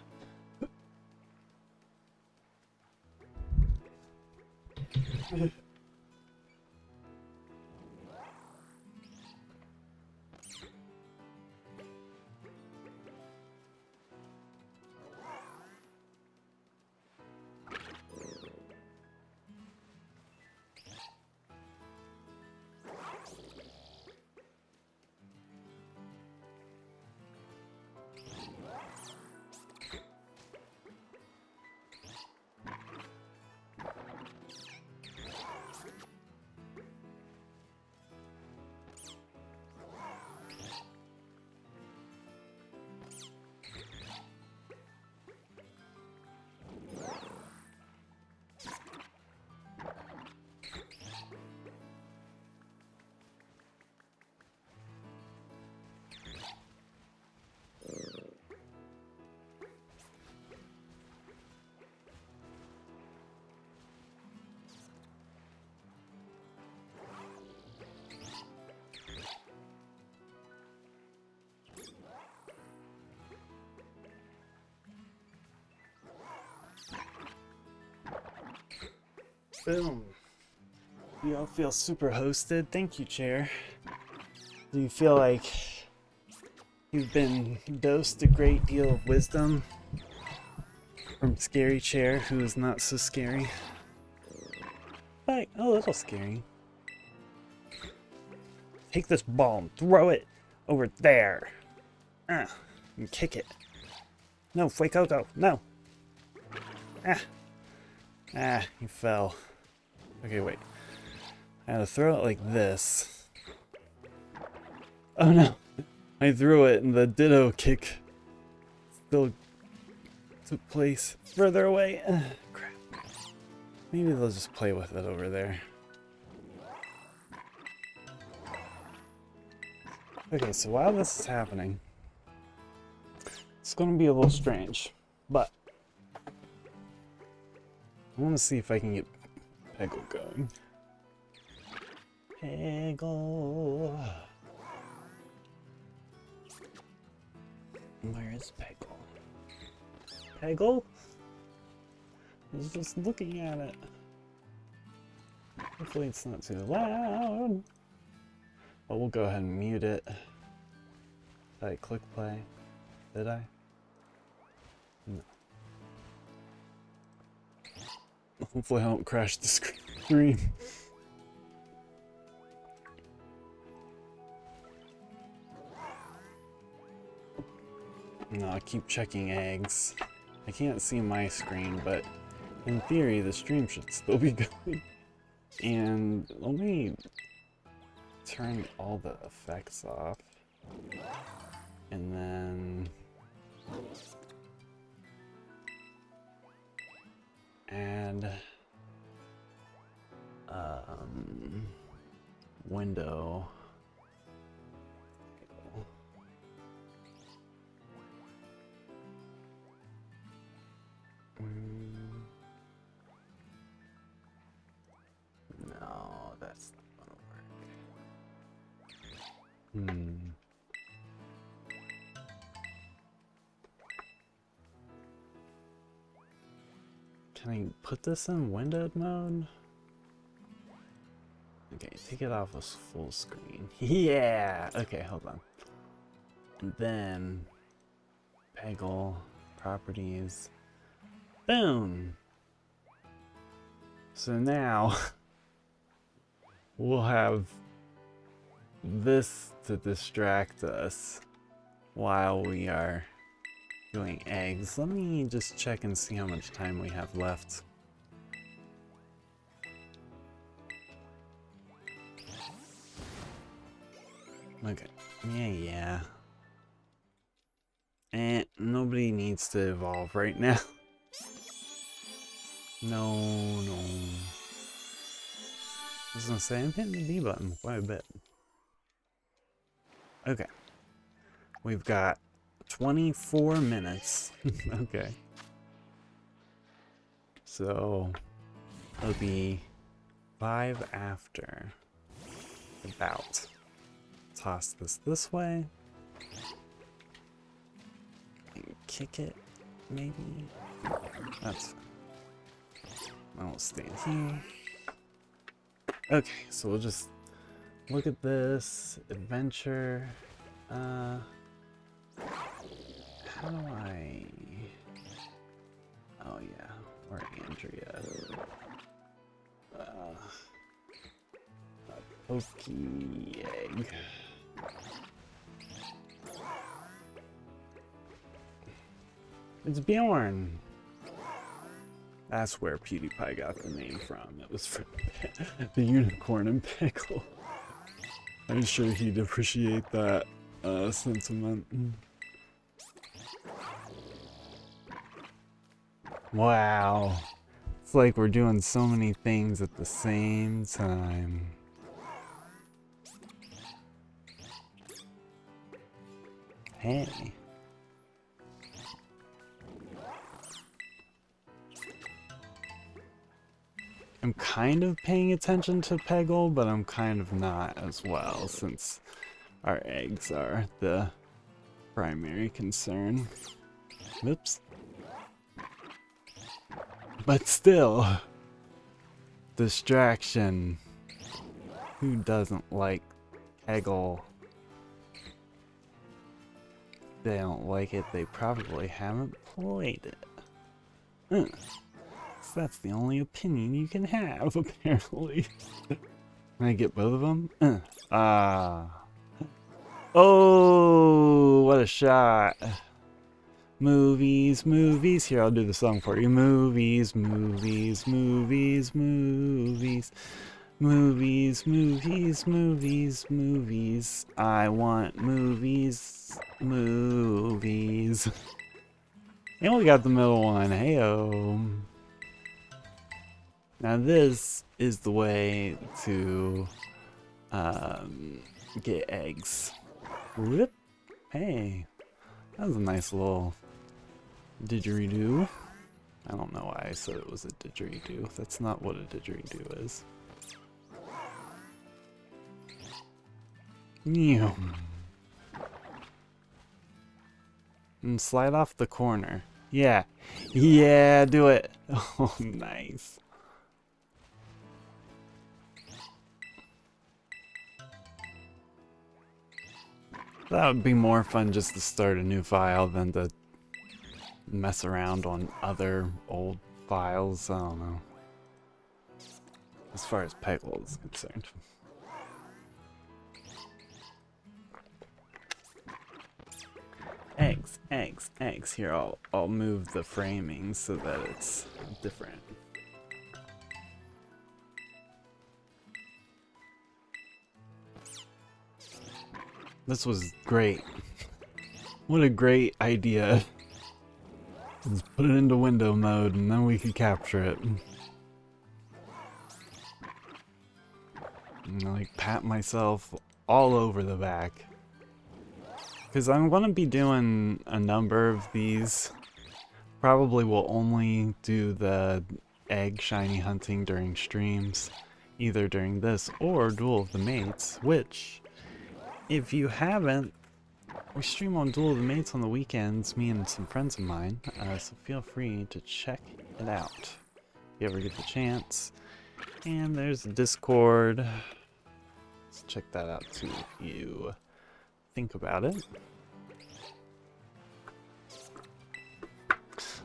Boom. You all feel super hosted? Thank you, chair. Do you feel like you've been dosed a great deal of wisdom from scary chair, who is not so scary? But a little scary. Take this ball and throw it over there. And kick it. No, Fuecoco, no. He fell. Okay, wait. I had to throw it like this. Oh no! I threw it and the ditto kick still took place further away. Crap. Maybe they'll just play with it over there. Okay, so while this is happening, it's going to be a little strange, but I want to see if I can get Peggle going. Peggle. Where is Peggle? Peggle? I was just looking at it. Hopefully it's not too loud. But we'll go ahead and mute it. Did I click play? Did I? No. Hopefully I don't crash the screen. No, I keep checking eggs. I can't see my screen, but in theory the stream should still be going. And let me turn all the effects off. And then add window. Hmm. Can I put this in windowed mode? Okay, take it off of full screen. Yeah! Okay, hold on. And then Peggle, properties. Boom! So now we'll have this to distract us while we are doing eggs. Let me just check and see how much time we have left. Okay. Yeah. And nobody needs to evolve right now. No. I was gonna say, I'm hitting the B button quite a bit. Okay. We've got 24 minutes. Okay. So, it'll be 5 after. About. Toss this way. And kick it, maybe? That's fine. I'll stand here. Okay, so we'll just look at this. Adventure. How do I... Oh yeah, or Andrea. Pokey egg. It's Bjorn. That's where PewDiePie got the name from. It was from the unicorn and pickle. I'm sure he'd appreciate that sentiment. Wow. It's like we're doing so many things at the same time. Hey. I'm kind of paying attention to Peggle, but I'm kind of not as well, since our eggs are the primary concern. Oops. But still, distraction. Who doesn't like Peggle? If they don't like it, they probably haven't played it. So that's the only opinion you can have, apparently. Can I get both of them? Oh, what a shot. Movies. Here, I'll do the song for you. Movies. I want movies. And we got the middle one. Heyo. Now this is the way to get eggs. Whoop. Hey, that was a nice little didgeridoo. I don't know why I said it was a didgeridoo. That's not what a didgeridoo is. And slide off the corner. Yeah, do it. Oh, nice. That would be more fun just to start a new file than to mess around on other old files. I don't know. As far as Peggle is concerned. Eggs. Here, I'll move the framing so that it's different. This was great. What a great idea. Let's put it into window mode and then we can capture it. And like pat myself all over the back. Because I'm going to be doing a number of these. Probably will only do the egg shiny hunting during streams. Either during this or Duel of the Mates, which if you haven't, we stream on Duel of the Mates on the weekends, me and some friends of mine, so feel free to check it out if you ever get the chance. And there's the Discord. Let's check that out too if you think about it.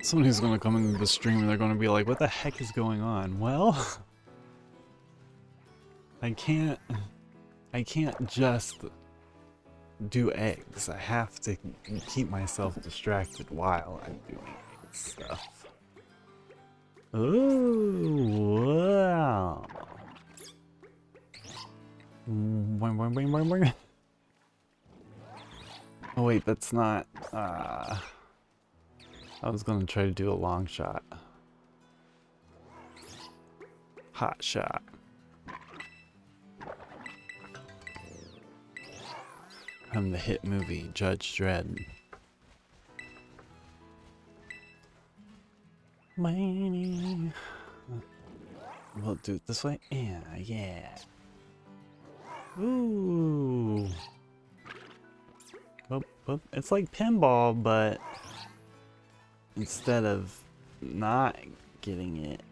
Somebody's gonna come into the stream and they're gonna be like, what the heck is going on? Well, I can't just do eggs. I have to keep myself distracted while I'm doing stuff. Ooh, wow. Boing, boing, boing, boing, boing. Oh wait, that's not, I was gonna try to do a long shot. Hot shot. From the hit movie Judge Dredd. We'll do it this way. Yeah. Ooh. Boop, boop. It's like pinball, but instead of not getting it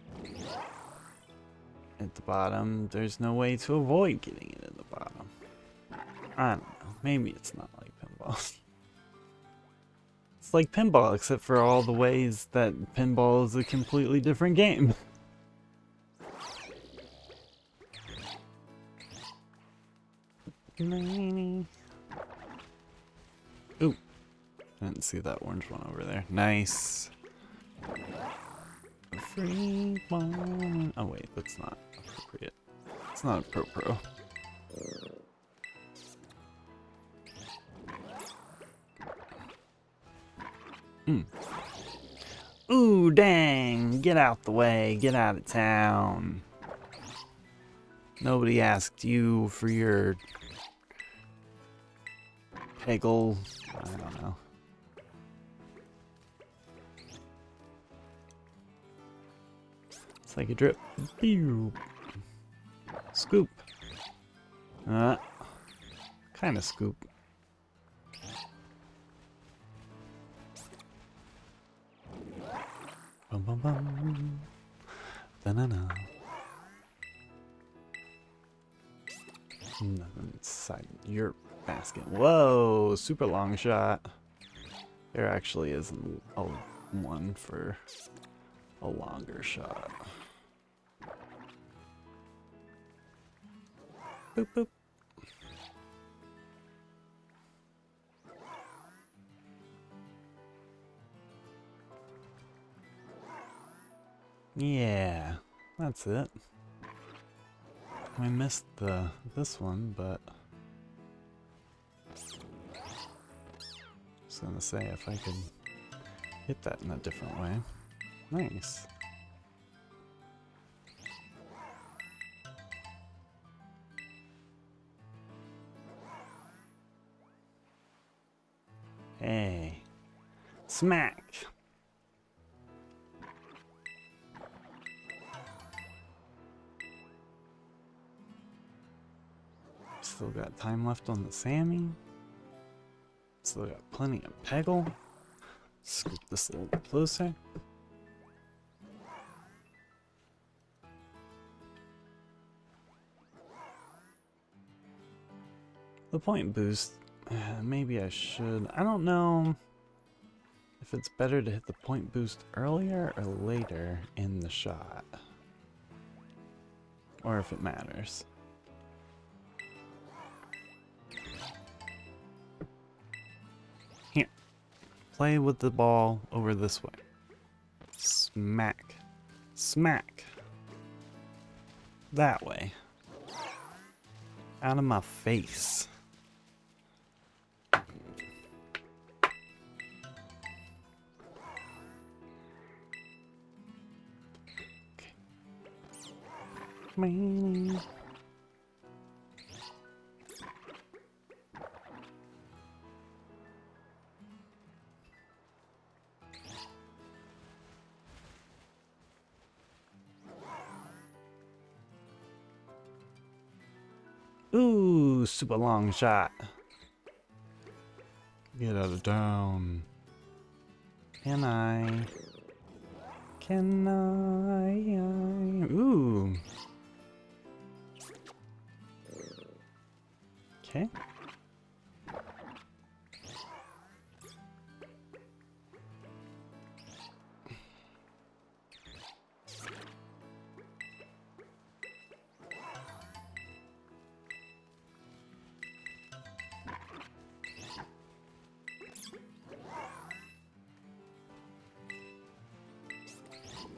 at the bottom, there's no way to avoid getting it at the bottom. I don't know. Maybe it's not like pinball. It's like pinball, except for all the ways that pinball is a completely different game. Ooh. I didn't see that orange one over there. Nice. Free one. Oh wait, that's not appropriate. It's not a pro. Ooh, dang. Get out the way. Get out of town. Nobody asked you for your peggle. I don't know. It's like a drip. Pew. Scoop. Kind of scoop. Bum bum bum. Da-na-na. Nothing inside your basket. Whoa, super long shot. There actually isn't a one for a longer shot. Boop boop. Yeah, that's it. I missed this one, but I was gonna say if I could hit that in a different way. Nice. Hey, smack. Still got time left on the Sammy. Still got plenty of Peggle. Scoop this a little bit closer. The point boost, maybe I should. I don't know if it's better to hit the point boost earlier or later in the shot. Or if it matters. Here. Play with the ball over this way. Smack. Smack. That way. Out of my face. Okay. Ooh, super long shot. Get out of town. Can I? Can I? Ooh. Okay.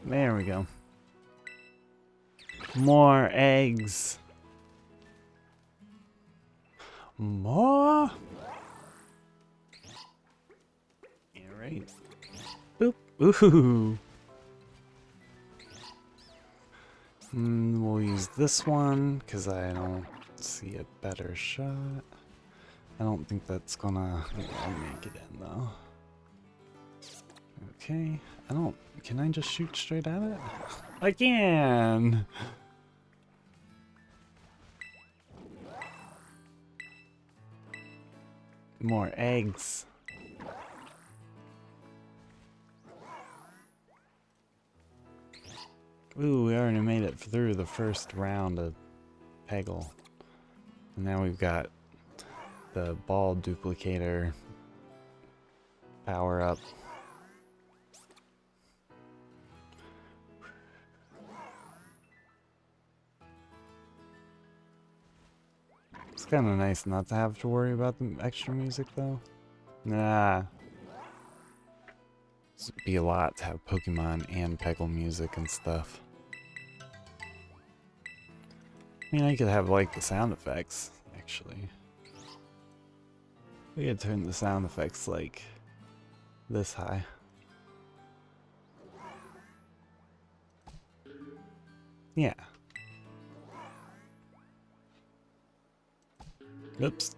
There we go. More eggs. More. Yeah, right. Boop. Ooh. We'll use this one because I don't see a better shot. I don't think that's gonna make it in though. Okay. I don't. Can I just shoot straight at it? I can! More eggs. Ooh, we already made it through the first round of Peggle. And now we've got the ball duplicator power up. It's kind of nice not to have to worry about the extra music though. Nah. It'd be a lot to have Pokemon and Peggle music and stuff. I mean, I could have like the sound effects, actually. We could turn the sound effects like this high. Yeah. Oops.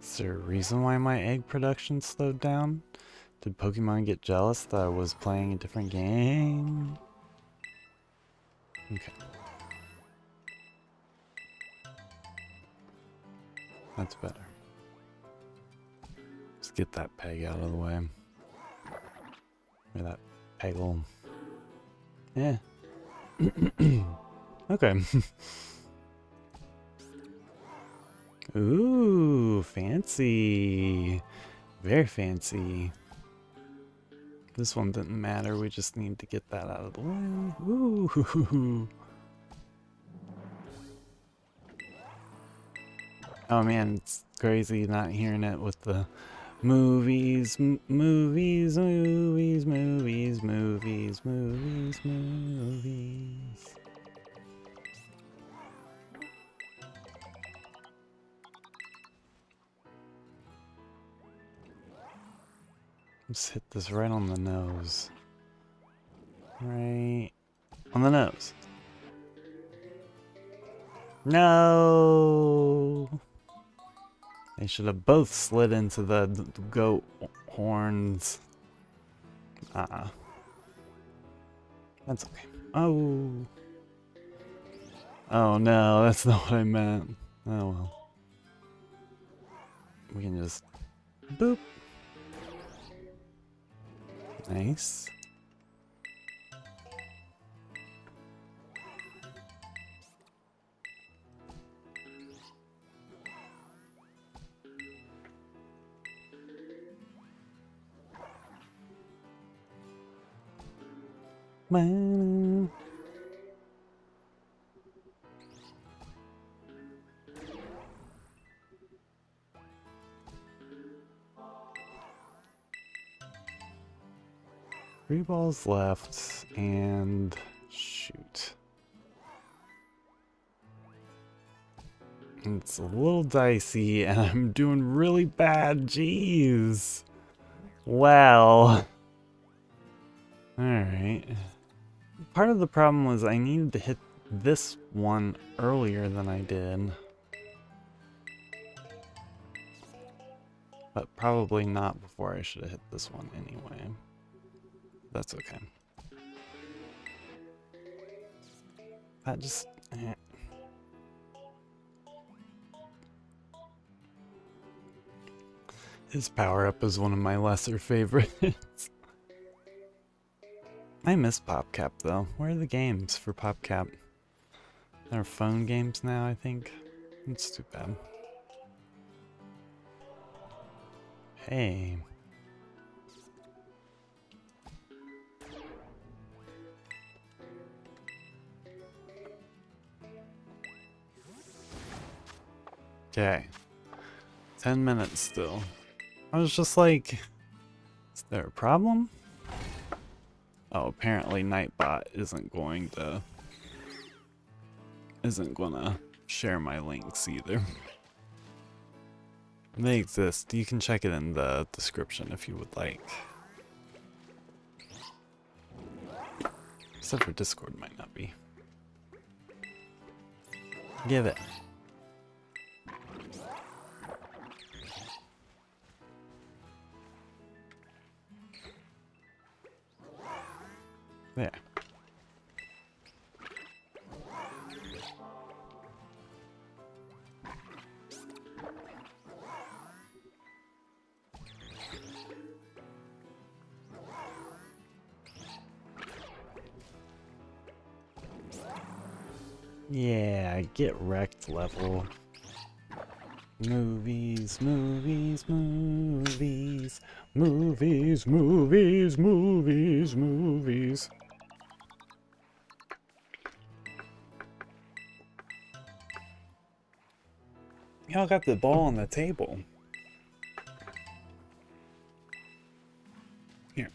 Is there a reason why my egg production slowed down? Did Pokemon get jealous that I was playing a different game? Okay. That's better. Let's get that peg out of the way. Or that Peggle. Yeah. Okay. Ooh, fancy. Very fancy. This one didn't matter, we just need to get that out of the way. Ooh. Oh man, it's crazy not hearing it with the movies, movies. Just hit this right on the nose. Right on the nose. No! They should have both slid into the goat horns. That's okay. Oh. Oh no, that's not what I meant. Oh well. We can just boop. Nice. Man. Three balls left, and shoot. It's a little dicey, and I'm doing really bad. Jeez. Well. Alright. Part of the problem was I needed to hit this one earlier than I did. But probably not before I should have hit this one anyway. That's okay. That just... His power-up is one of my lesser favorites. I miss PopCap, though. Where are the games for PopCap? There are phone games now, I think. It's too bad. Hey. Okay. 10 minutes still. I was just like, is there a problem? Oh, apparently Nightbot isn't gonna share my links either. They exist. You can check it in the description if you would like. Except for Discord might not be. Give it. There. Yeah, get wrecked level. Movies, movies, movies. Movies, movies, movies, movies. Y'all got the ball on the table. Here.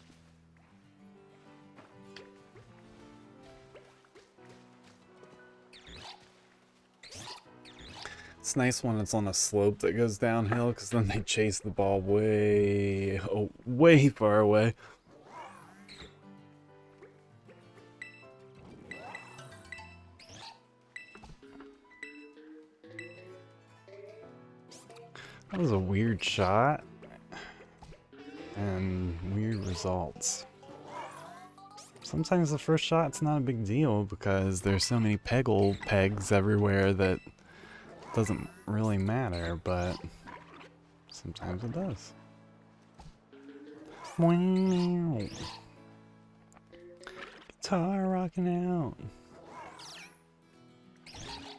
It's nice when it's on a slope that goes downhill, because then they chase the ball way, oh, way far away. That was a weird shot and weird results. Sometimes the first shot's not a big deal because there's so many pegs everywhere that it doesn't really matter, but sometimes it does. Wow. Guitar rocking out.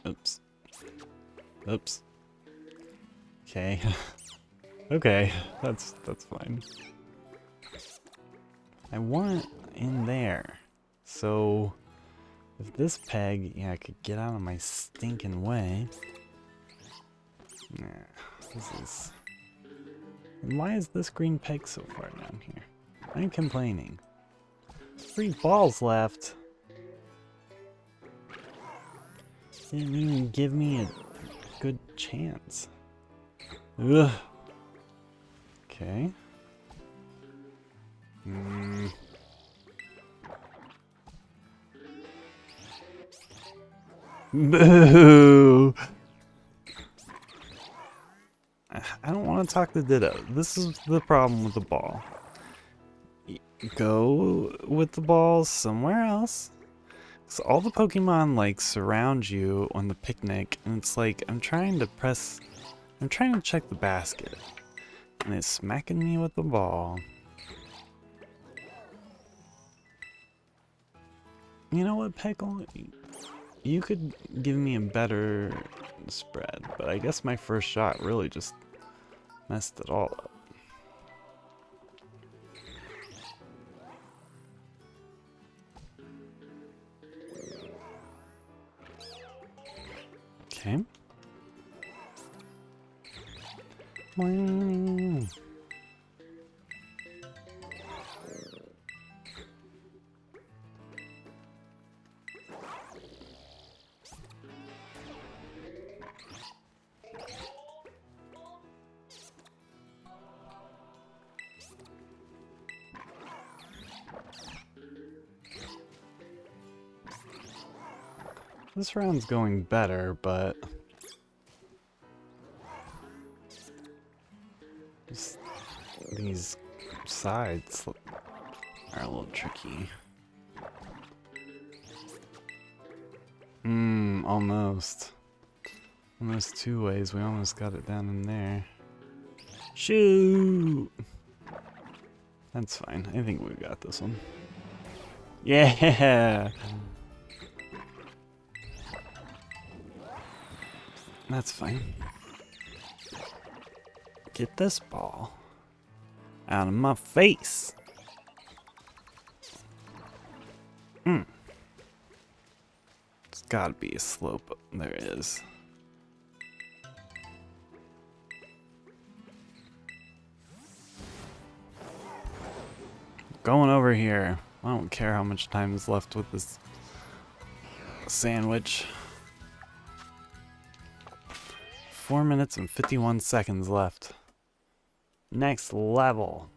Oops. Oops. Okay. Okay, that's fine. I want in there. So if this peg, yeah, I could get out of my stinking way. Nah, this is... And why is this green peg so far down here? I ain't complaining. 3 balls left. Didn't even give me a good chance. Ugh. Okay. Boo! I don't want to talk to Ditto. This is the problem with the ball. Go with the ball somewhere else. So all the Pokemon like surround you on the picnic, and it's like I'm trying to check the basket, and it's smacking me with the ball. You know what, Peckle? You could give me a better spread, but I guess my first shot really just messed it all up. Okay. This round's going better, but just these sides are a little tricky. Almost. Almost two ways. We almost got it down in there. Shoot! That's fine. I think we got this one. Yeah! That's fine. Get this ball out of my face. There's gotta be a slope. There is. Going over here. I don't care how much time is left with this sandwich. 4 minutes and 51 seconds left. Next level.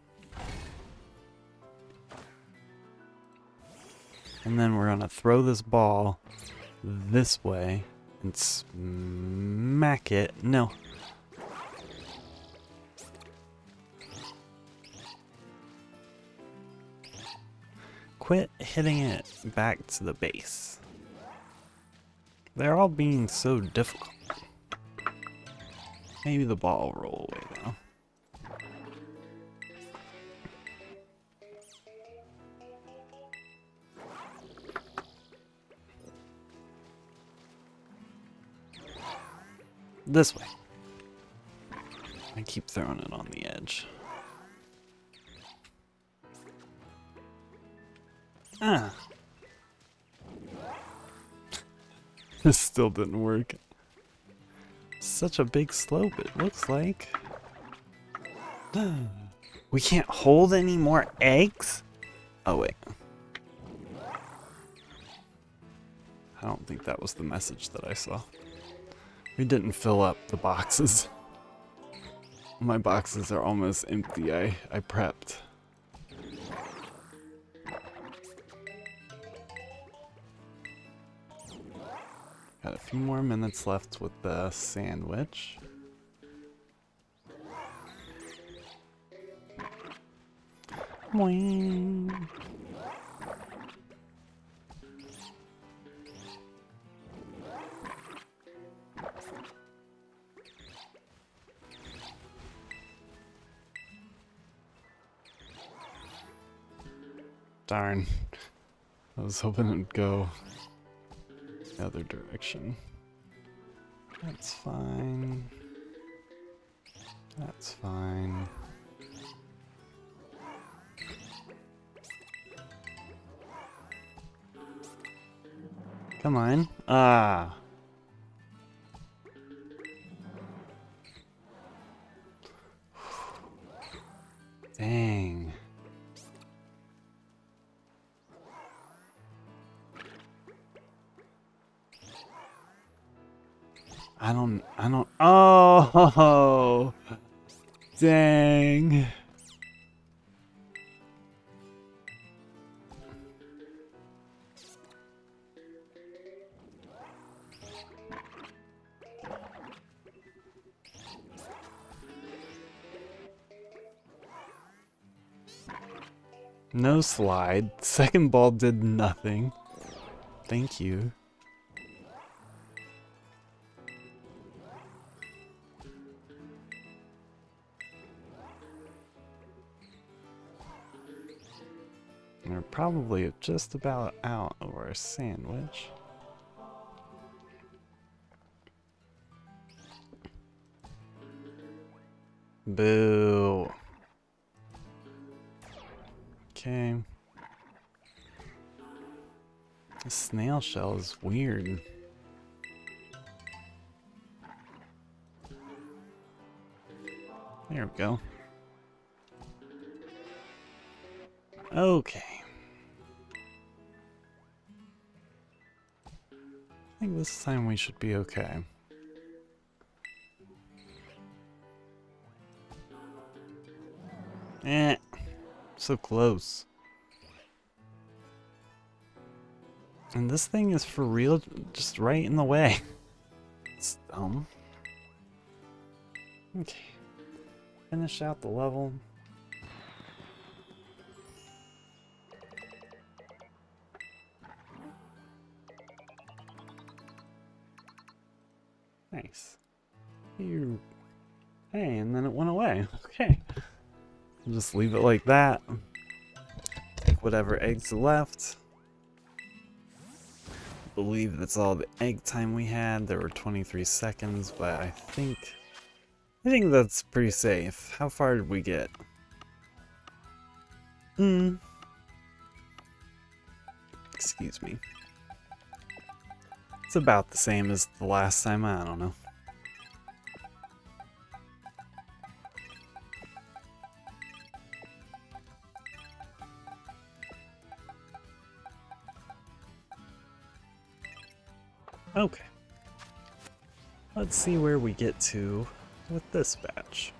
And then we're gonna throw this ball this way and smack it. No. Quit hitting it back to the base. They're all being so difficult. Maybe the ball will roll away though. This way. I keep throwing it on the edge. Ah. This still didn't work. Such a big slope, it looks like. We can't hold any more eggs? Oh, wait. I don't think that was the message that I saw. We didn't fill up the boxes. My boxes are almost empty. I prepped. Got a few more minutes left with the sandwich. Boing. Darn. I was hoping it'd go the other direction. That's fine. That's fine. Come on. Ah. Dang. I don't, oh, dang. No slide. Second ball did nothing. Thank you. We're probably just about out of our sandwich. Boo. Okay. This snail shell is weird. There we go. Okay. I think this time we should be okay. So close. And this thing is for real, just right in the way. It's dumb. Okay. Finish out the level. Nice. You... Hey, and then it went away. Okay. I'll just leave it like that. Take whatever eggs are left. I believe that's all the egg time we had. There were 23 seconds, but I think that's pretty safe. How far did we get? Excuse me. It's about the same as the last time, I don't know. Okay. Let's see where we get to with this batch.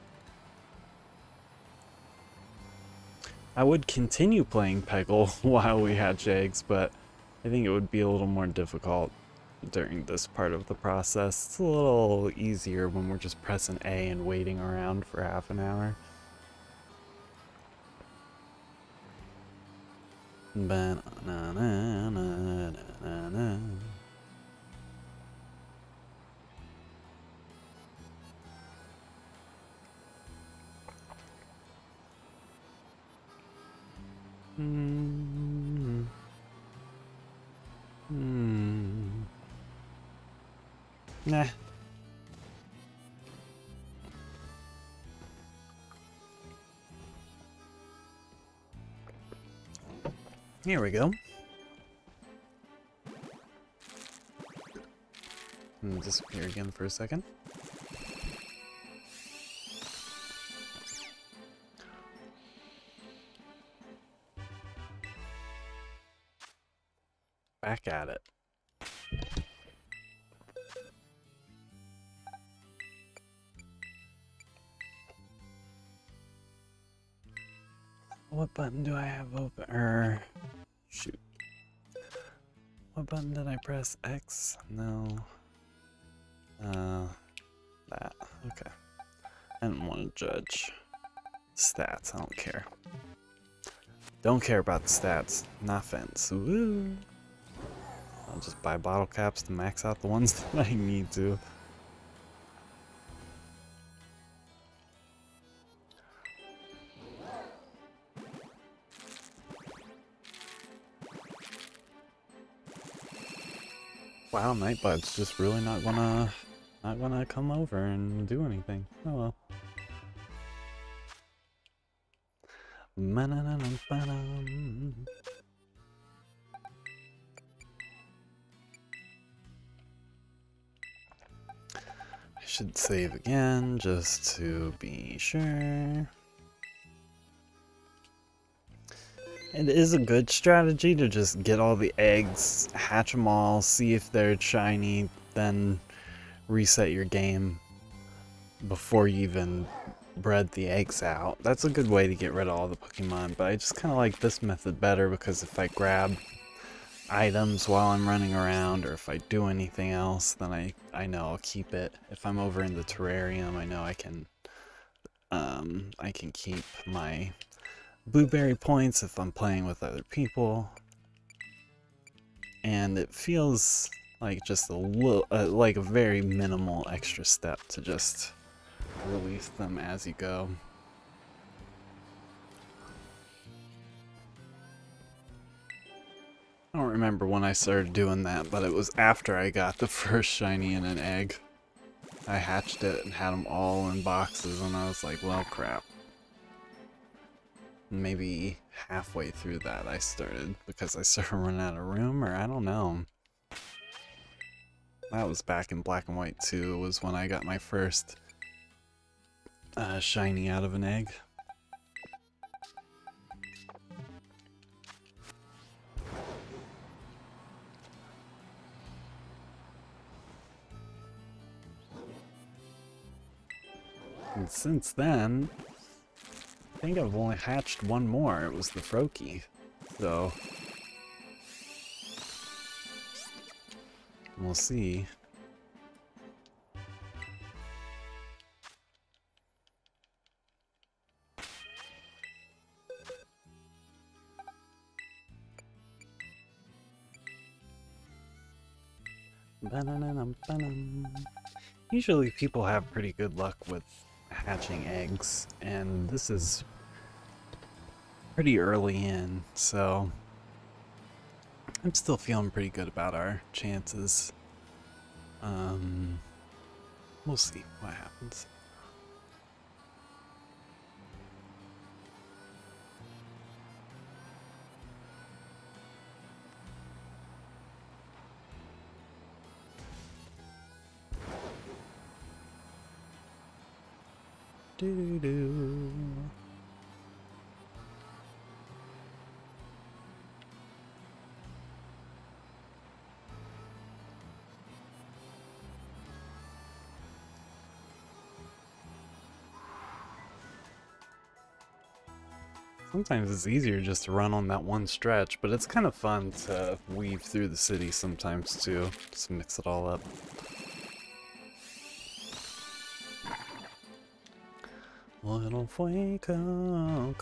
I would continue playing Peggle while we hatch eggs, but I think it would be a little more difficult during this part of the process. It's a little easier when we're just pressing A and waiting around for half an hour. Ba-na-na-na-na-na-na. Nah. Here we go. Disappear again for a second. Back at it. What button do I have open? Shoot. What button did I press? X? No. That. Okay. I didn't want to judge stats. I don't care. Don't care about the stats. Not fence. Woo! I'll just buy bottle caps to max out the ones that I need to. Wow, Nightbud's just really not gonna come over and do anything. Oh well. I should save again just to be sure. It is a good strategy to just get all the eggs, hatch them all, see if they're shiny, then reset your game before you even bred the eggs out. That's a good way to get rid of all the Pokemon, but I just kind of like this method better because if I grab items while I'm running around or if I do anything else, then I know I'll keep it. If I'm over in the terrarium, I know I can keep my blueberry points if I'm playing with other people, and it feels like just a little like a very minimal extra step to just release them as you go. I don't remember when I started doing that, but it was after I got the first shiny and an egg. I hatched it and had them all in boxes and I was like, well crap. Maybe halfway through that I started, because I started running out of room, or I don't know. That was back in Black and White 2, was when I got my first shiny out of an egg. And since then, I think I've only hatched one more. It was the Froakie. So we'll see. Ba-na-na-na-ba-nam. Usually people have pretty good luck with hatching eggs, and this is pretty early in, so I'm still feeling pretty good about our chances. We'll see what happens. Do-do-do. Sometimes it's easier just to run on that one stretch, but it's kind of fun to weave through the city sometimes too, just mix it all up. Little Fuecoco.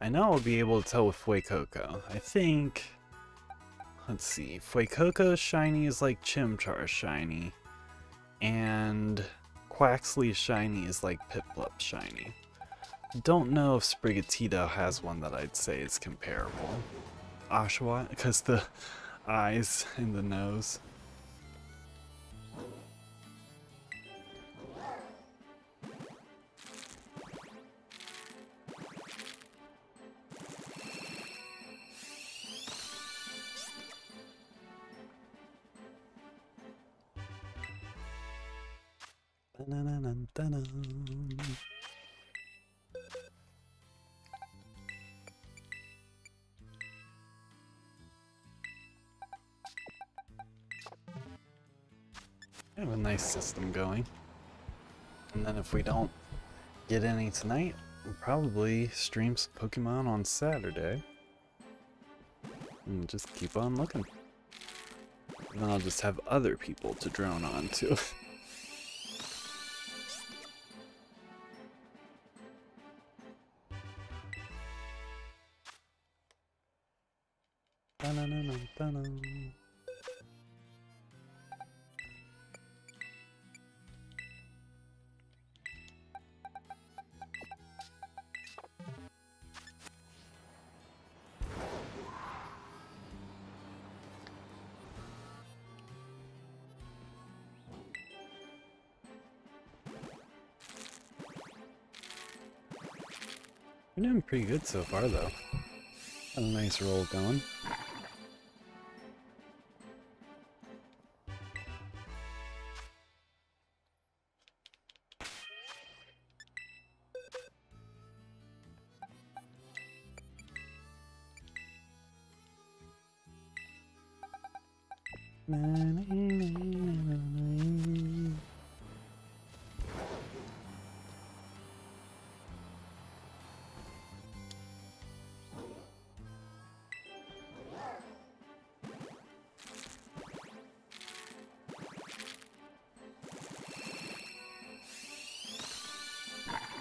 I know I'll be able to tell with Fuecoco. I think... Let's see. Fuecoco's shiny is like Chimchar's shiny. And Quaxly's shiny is like Piplup's shiny. Don't know if Sprigatito has one that I'd say is comparable. Oshawott, because the eyes and the nose. I have a nice system going. And then if we don't get any tonight, we'll probably stream some Pokemon on Saturday. And just keep on looking. And then I'll just have other people to drone on to. We're doing pretty good so far, though. Got a nice roll going.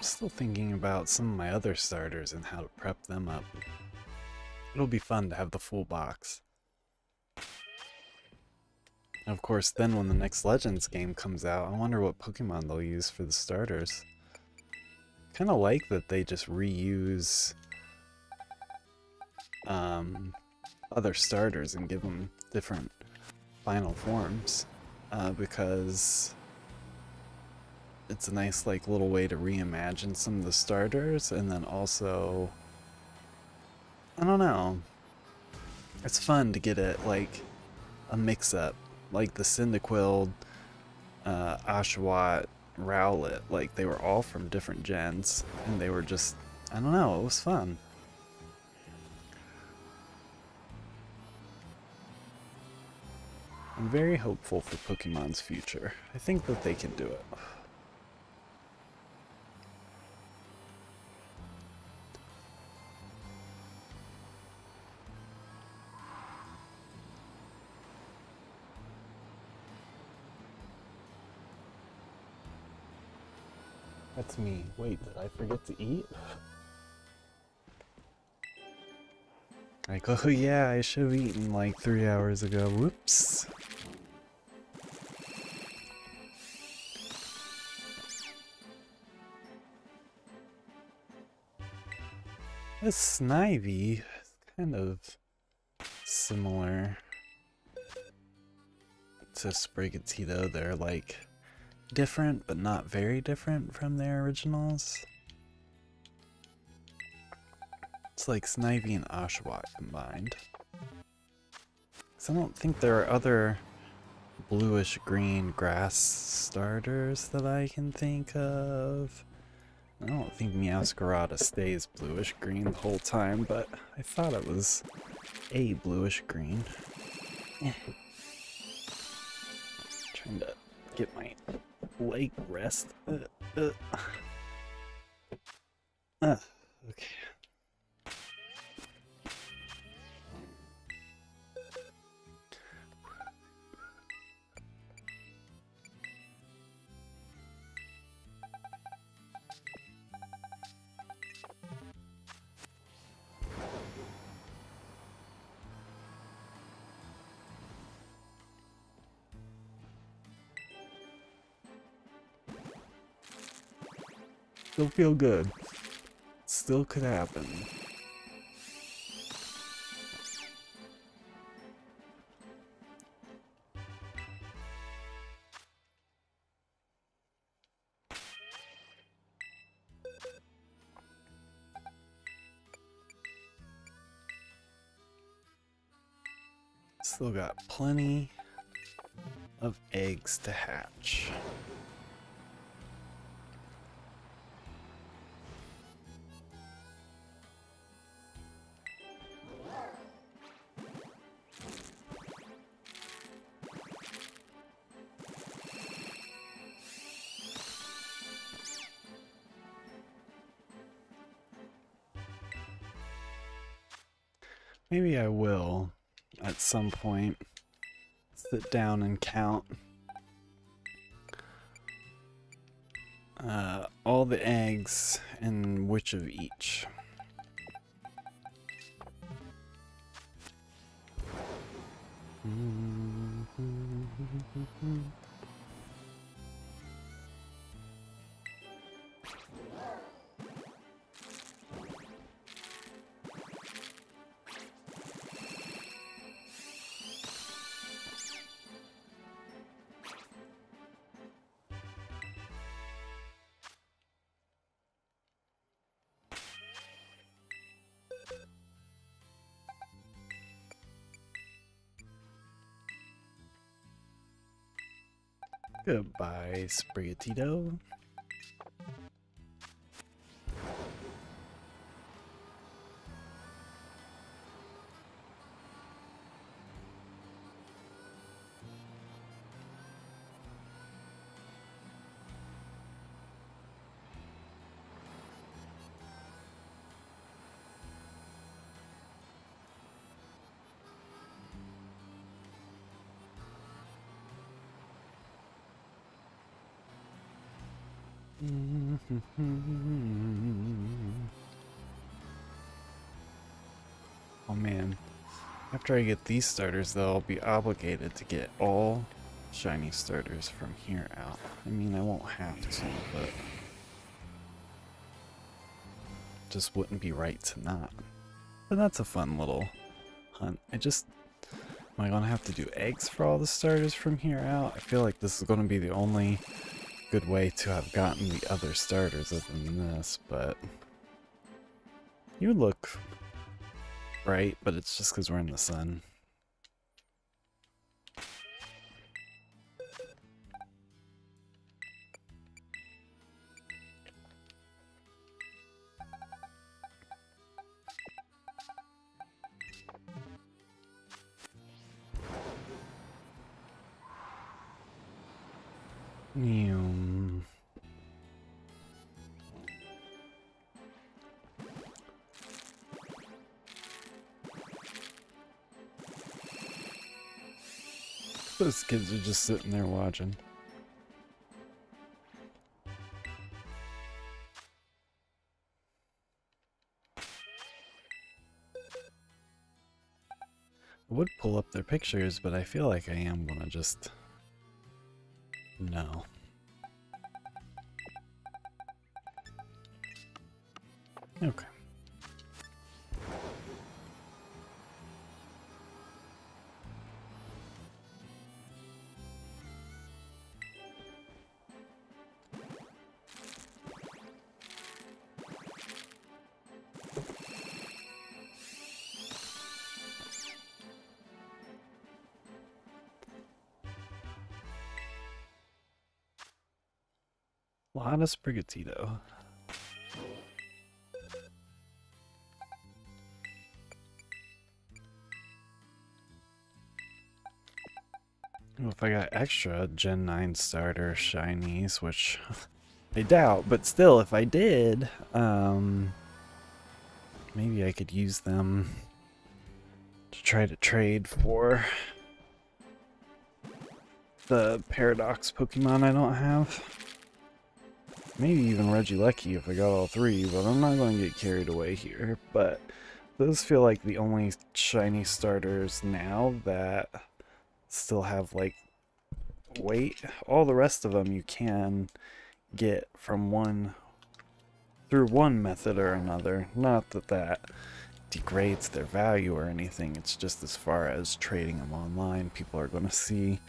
Still thinking about some of my other starters and how to prep them up. It'll be fun to have the full box. Of course, then when the next Legends game comes out, I wonder what Pokemon they'll use for the starters. Kind of like that they just reuse other starters and give them different final forms, because it's a nice like little way to reimagine some of the starters, and then also, I don't know, it's fun to get it like a mix-up, like the Cyndaquil, Oshawott, Rowlet, like they were all from different gens, and they were just, I don't know, it was fun. I'm very hopeful for Pokemon's future. I think that they can do it. That's me. Wait, did I forget to eat? Like, oh yeah, I should have eaten like 3 hours ago. Whoops. This Snivy is kind of similar to Sprigatito. They're like different, but not very different from their originals. It's like Snivy and Oshawott combined. So I don't think there are other bluish-green grass starters that I can think of. I don't think Meowscarada stays bluish-green the whole time, but I thought it was a bluish-green. Trying to get my leg rest. Okay. Still feel good. Still could happen. Still got plenty of eggs to hatch. Maybe I will, at some point, sit down and count all the eggs and which of each. Goodbye, Sprigatito. Oh man, after I get these starters though, I'll be obligated to get all shiny starters from here out. I mean, I won't have to, but just wouldn't be right to not. But that's a fun little hunt. Am I gonna have to do eggs for all the starters from here out? I feel like this is gonna be the only good way to have gotten the other starters other than this, but you look bright, but it's just because we're in the sun. Those kids are just sitting there watching. would pull up their pictures, but I feel like I am gonna just... No. Okay. Lot of Sprigatito. If I got extra Gen 9 starter shinies, which I doubt, but still, if I did, maybe I could use them to try to trade for the Paradox Pokemon I don't have. Maybe even Regieleki if I got all three, but I'm not going to get carried away here. But those feel like the only shiny starters now that still have, like, weight. All the rest of them you can get from through one method or another. Not that that degrades their value or anything. It's just as far as trading them online, people are going to see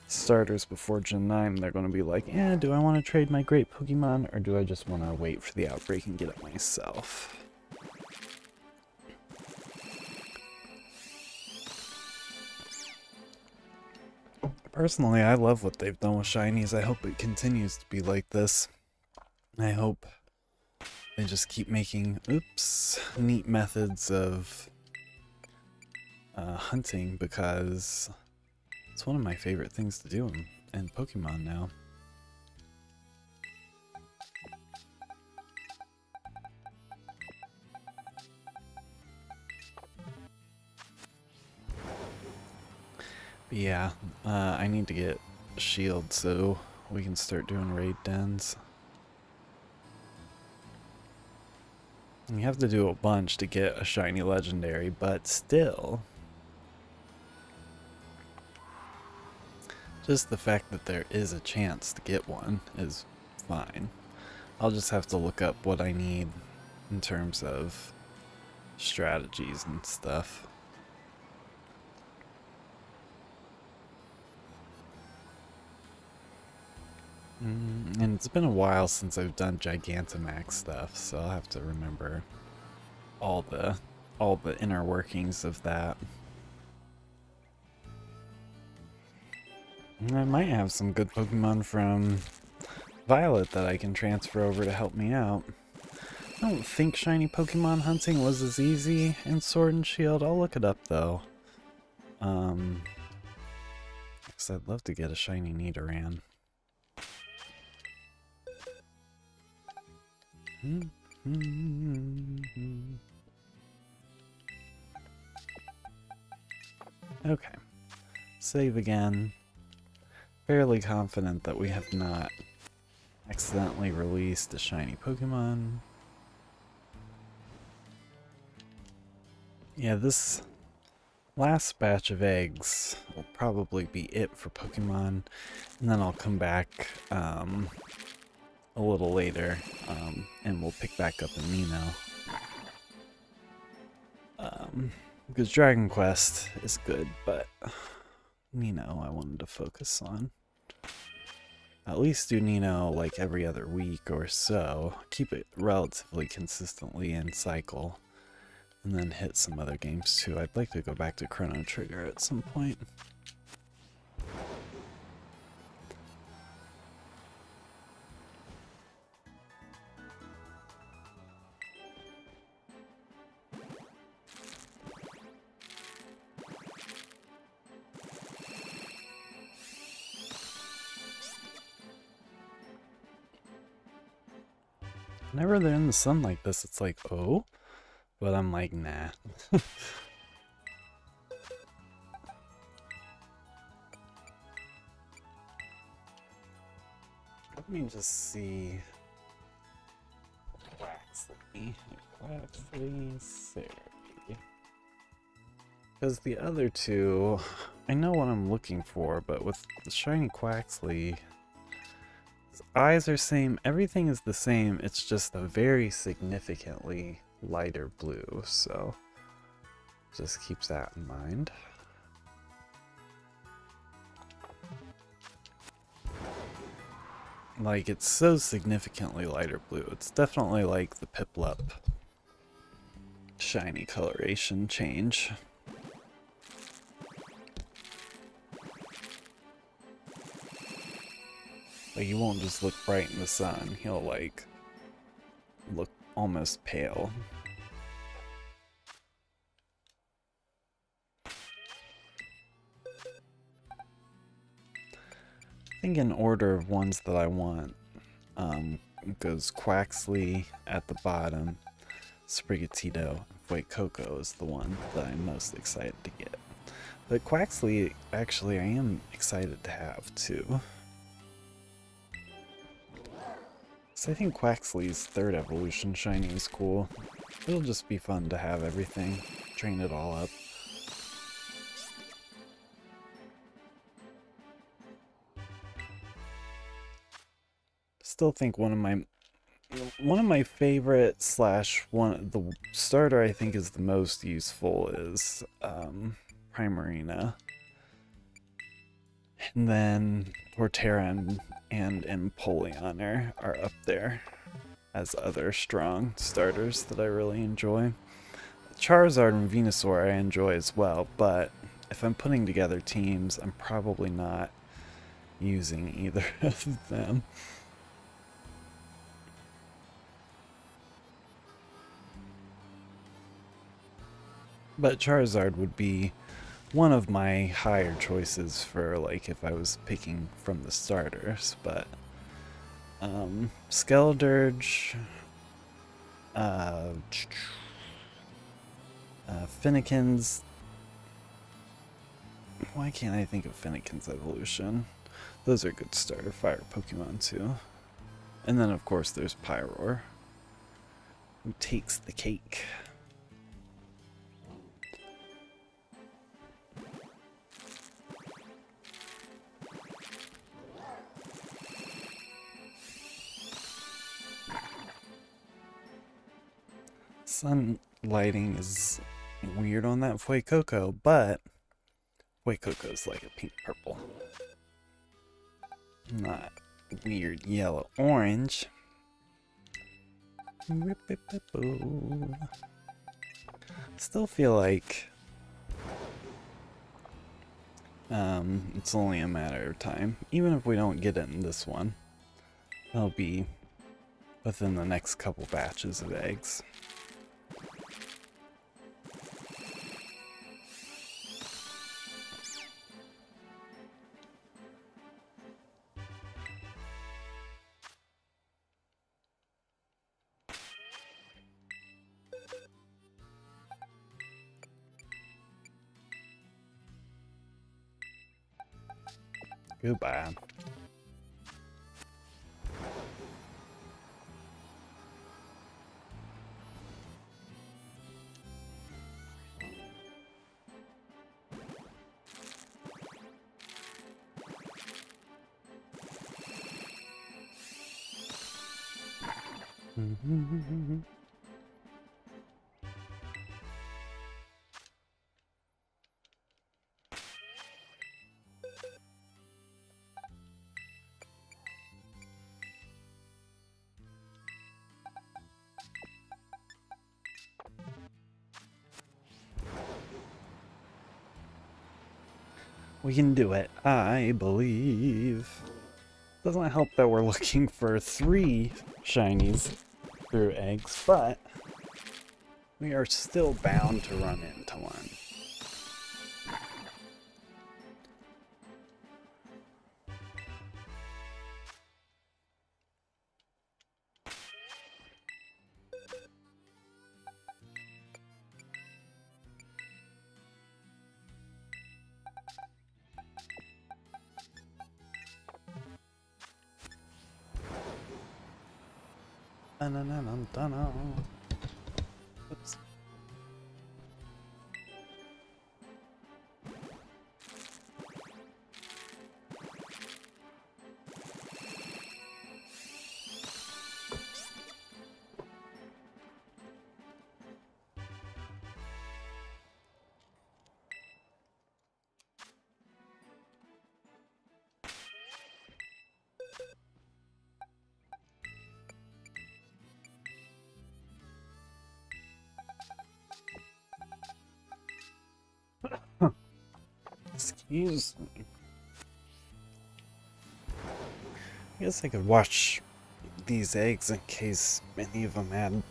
starters before Gen 9, they're going to be like, eh, do I want to trade my great Pokemon, or do I just want to wait for the Outbreak and get it myself? Personally, I love what they've done with shinies. I hope it continues to be like this. I hope they just keep making, neat methods of hunting, because it's one of my favorite things to do in Pokemon now. But yeah, I need to get Shield so we can start doing raid dens. And you have to do a bunch to get a shiny legendary, but still, just the fact that there is a chance to get one is fine. I'll just have to look up what I need in terms of strategies and stuff. And it's been a while since I've done Gigantamax stuff, so I'll have to remember all the inner workings of that. And I might have some good Pokemon from Violet that I can transfer over to help me out. I don't think shiny Pokemon hunting was as easy in Sword and Shield. I'll look it up though. Because I'd love to get a shiny Nidoran. Okay. Save again. Fairly confident that we have not accidentally released a shiny Pokemon. Yeah, this last batch of eggs will probably be it for Pokemon, and then I'll come back a little later, and we'll pick back up in Nino. Because Dragon Quest is good, but Nino I wanted to focus on. At least do Nino like every other week or so. Keep it relatively consistently in cycle. And then hit some other games too. I'd like to go back to Chrono Trigger at some point. Whenever they're in the sun like this, it's like, oh, but I'm like, nah. Let me just see. Waxley, Seri. Because the other two, I know what I'm looking for, but with the shiny Quaxley, his eyes are same, everything is the same, it's just a very significantly lighter blue, so just keeps that in mind. Like, it's so significantly lighter blue. It's definitely like the Piplup shiny coloration change. Like, he won't just look bright in the sun. He'll, like, look almost pale. I think in order of ones that I want, goes Quaxley at the bottom, Sprigatito, and Fuecoco is the one that I'm most excited to get. But Quaxley, actually, I am excited to have, too. So I think Quaxley's third evolution shiny is cool. It'll just be fun to have everything, train it all up. Still think one of my favorite slash the starter I think is the most useful is Primarina. And then Torterra and Empoleon are up there as other strong starters that I really enjoy. Charizard and Venusaur I enjoy as well, but if I'm putting together teams, I'm probably not using either of them. But Charizard would be one of my higher choices for, like, if I was picking from the starters, but Skeledirge, Finnegan's, why can't I think of Finnegan's evolution? Those are good starter fire Pokemon too. And then of course there's Pyroar, who takes the cake. Sun lighting is weird on that Fuecoco, but Fuecoco's like a pink purple. Not weird yellow orange. Still feel like it's only a matter of time. Even if we don't get it in this one, it'll be within the next couple batches of eggs. Goodbye. We can do it, I believe. Doesn't help that we're looking for 3 shinies through eggs, but we are still bound to run into one. Oops. Excuse me. I guess I could watch these eggs in case any of them had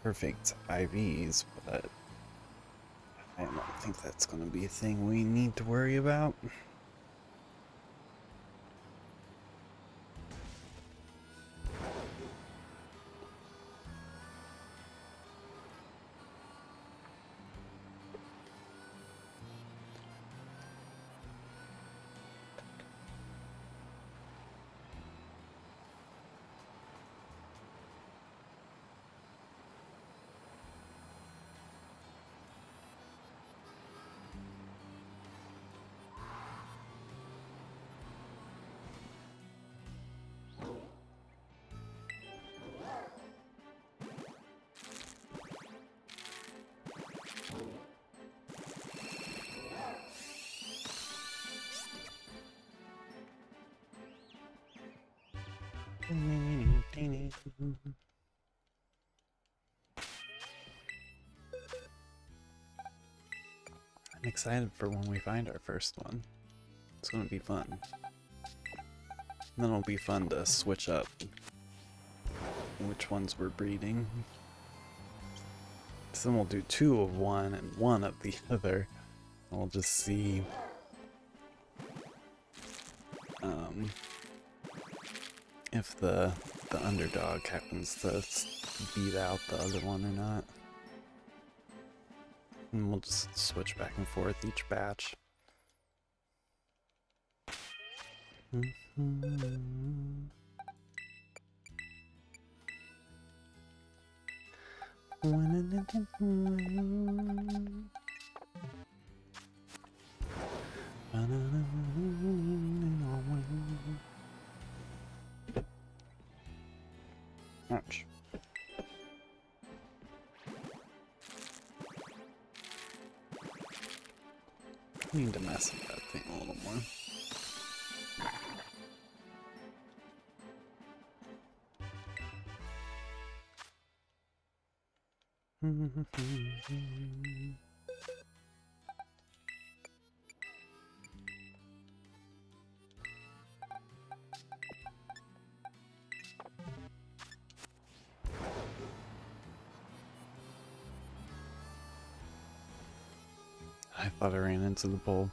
perfect IVs, but I don't think that's going to be a thing we need to worry about. I'm excited for when we find our first one. It's gonna be fun. And then it'll be fun to switch up which ones we're breeding. So then we'll do 2 of one and 1 of the other. And we'll just see if the underdog happens to beat out the other one or not. And we'll just switch back and forth each batch. Ouch. I need to mess with that thing a little more. I thought I ran into the pole.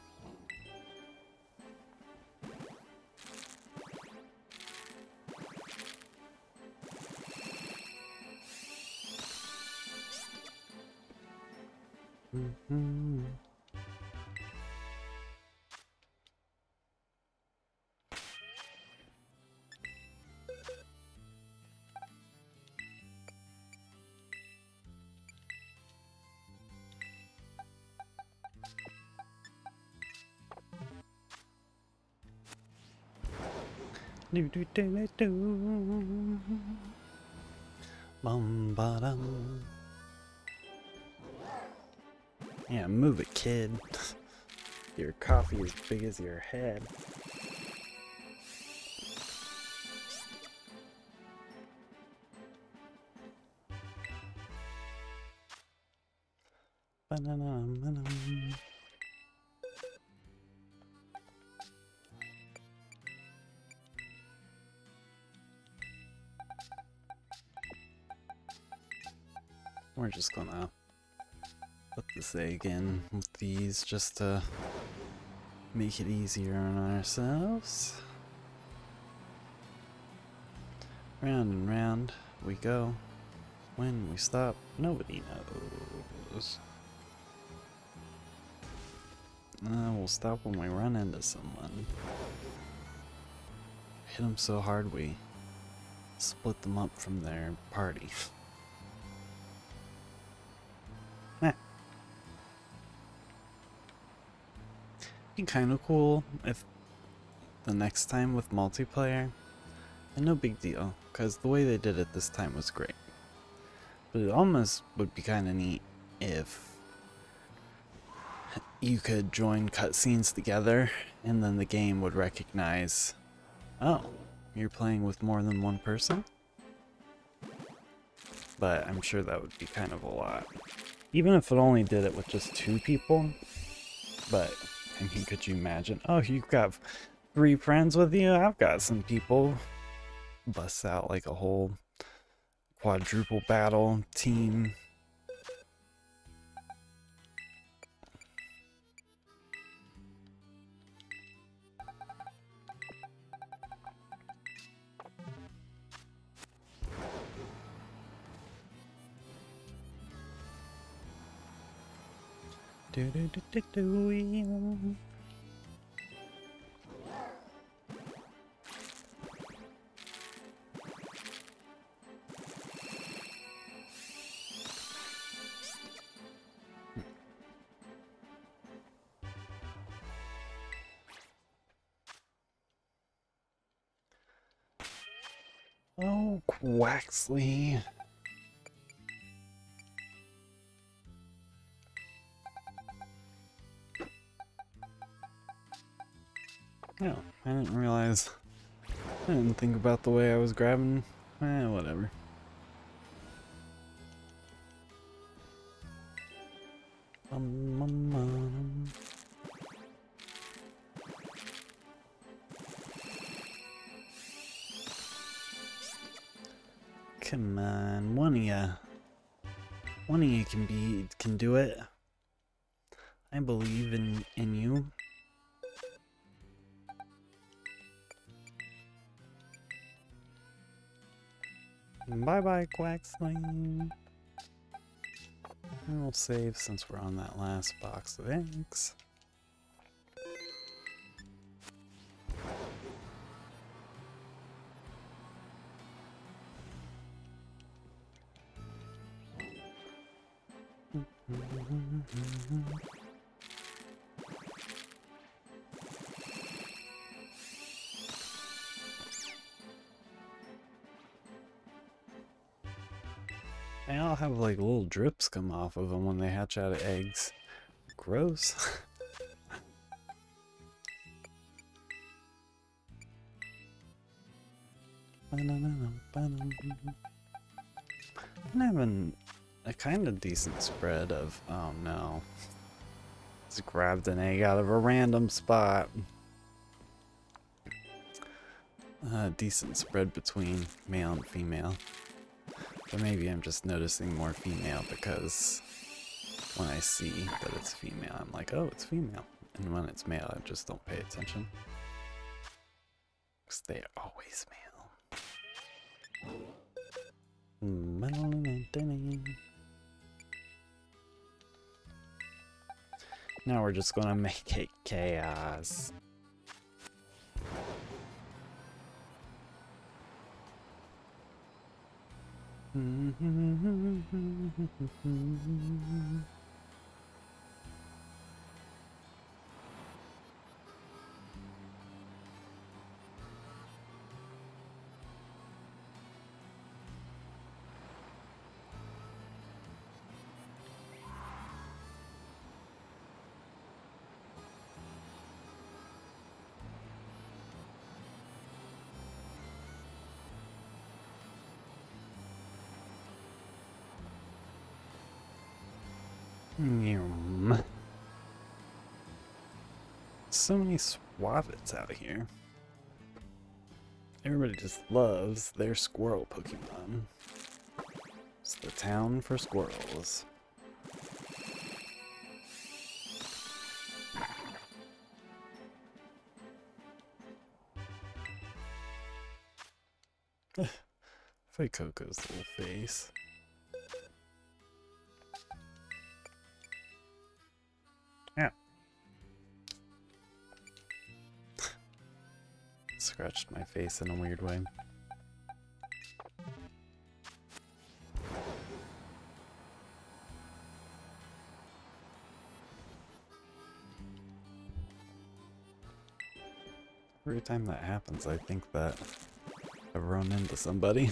Bum ba dum. Yeah, move it, kid. Your coffee is big as your head. Ba-da-dum-ba-dum. We're just gonna put this egg in with these just to make it easier on ourselves. Round and round we go. When we stop, nobody knows. We'll stop when we run into someone. Hit them so hard we split them up from their party. Be kind of cool if the next time with multiplayer, and no big deal, because the way they did it this time was great. But it almost would be kind of neat if you could join cutscenes together, and then the game would recognize, oh, you're playing with more than one person? But I'm sure that would be kind of a lot. Even if it only did it with just 2 people, but I mean, could you imagine? Oh, you've got 3 friends with you? I've got some people. Busts out like a whole quadruple battle team. Do do do do do. Oh, Quaxley. No, I didn't realize. I didn't think about the way I was grabbing. Whatever. Come on, one of ya. One of you can do it. I believe in you. Bye-bye, Quaxley. We'll save since we're on that last box of eggs. They all have like little drips come off of them when they hatch out of eggs. Gross. I'm having a kind of decent spread of, oh no. Just grabbed an egg out of a random spot. Decent spread between male and female. But maybe I'm just noticing more female because when I see that it's female, I'm like, oh, it's female. And when it's male, I just don't pay attention. Because they are always male. Now we're just gonna make it chaos. So many Swabits out of here. Everybody just loves their squirrel Pokemon. It's the town for squirrels. Coco's little face. Yeah. Scratched my face in a weird way. Every time that happens, I think that I've run into somebody.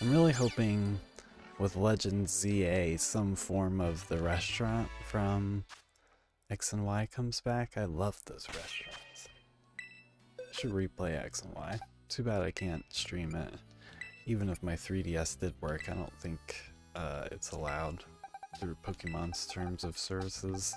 I'm really hoping with Legends ZA some form of the restaurant from X and Y comes back. I love those restaurants. I should replay X and Y. Too bad I can't stream it. Even if my 3DS did work, I don't think it's allowed through Pokemon's terms of services.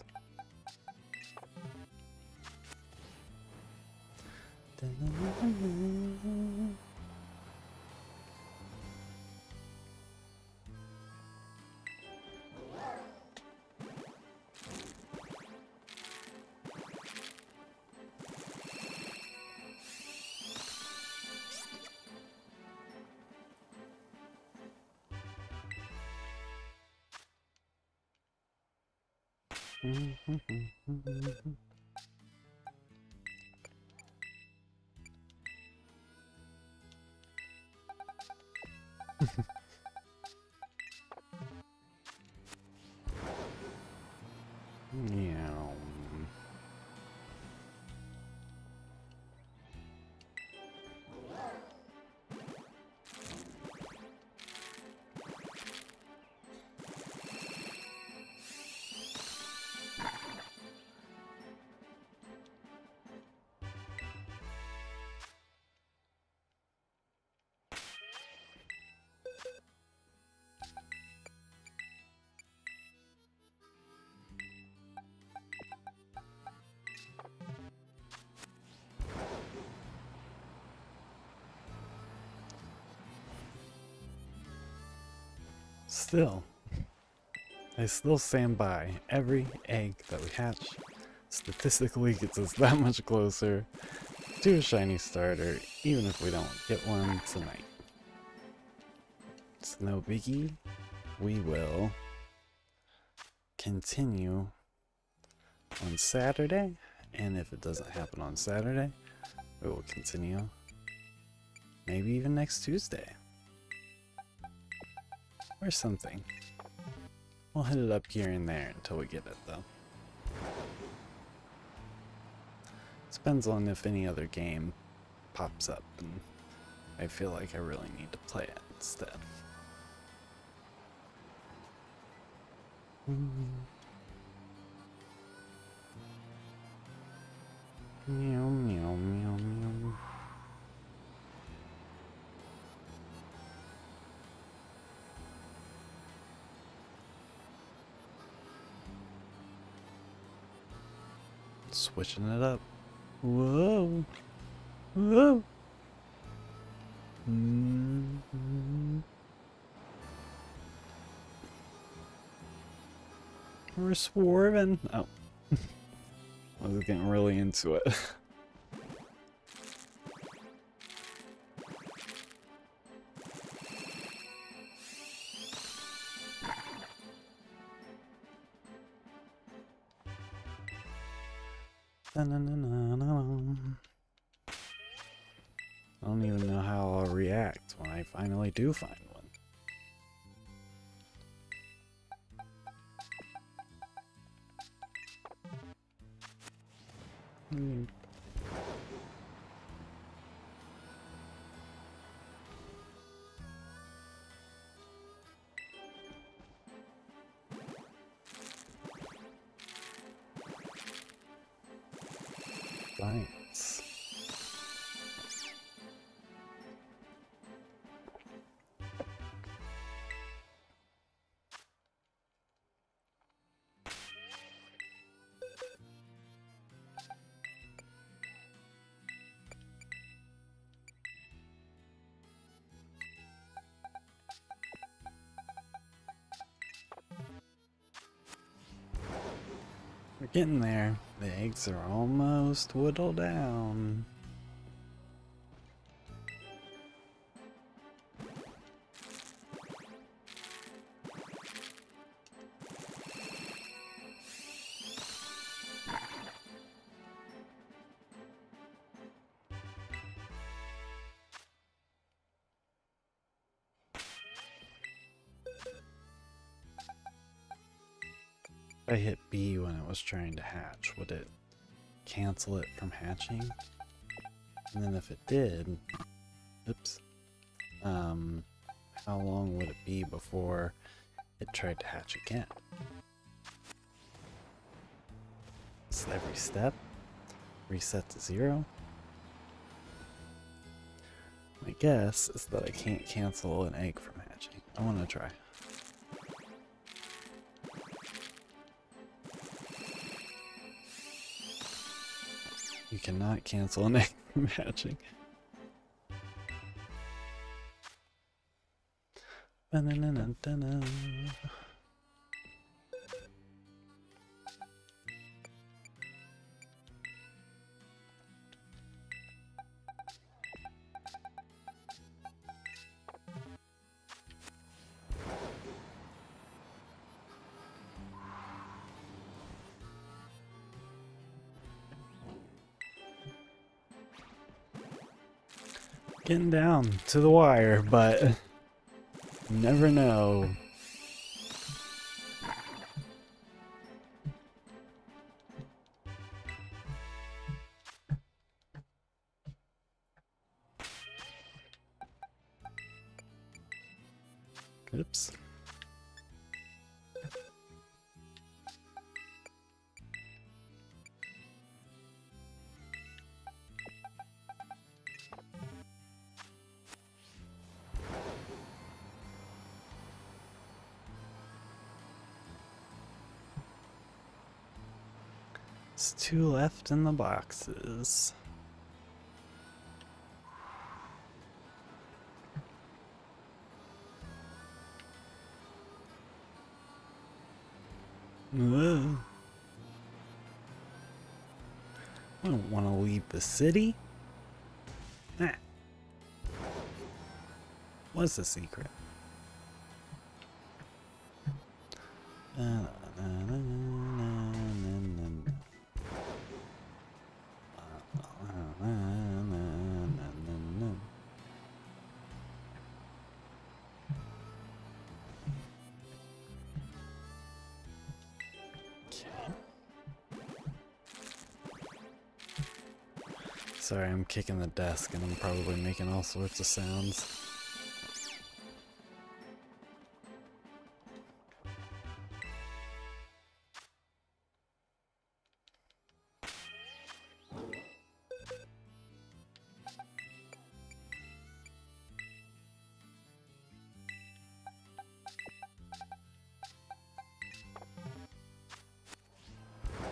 Yeah. Still, I still stand by. Every egg that we hatch statistically gets us that much closer to a shiny starter, even if we don't get one tonight. It's no biggie. We will continue on Saturday, and if it doesn't happen on Saturday, we will continue maybe even next Tuesday. Or something. We'll hit it up here and there until we get it, though. Depends on if any other game pops up, and I feel like I really need to play it instead. Meow, meow, meow, meow. Switching it up. Whoa. Whoa. We're swerving. Oh. I was getting really into it. I don't even know how I'll react when I finally do find one. Science. We're getting there. The eggs are almost whittled down. If I hit B when it was trying to hatch, would it cancel it from hatching? And then if it did, oops, how long would it be before it tried to hatch again? Is it every step? Reset to 0? My guess is that I can't cancel an egg from hatching. I want to try. You cannot cancel an egg from hatching. Ba-na-na-na-na-na. Getting down to the wire, but you never know. Oops. There's 2 left in the boxes. Whoa. I don't want to leave the city. Ah. What's the secret? Sorry, I'm kicking the desk and I'm probably making all sorts of sounds.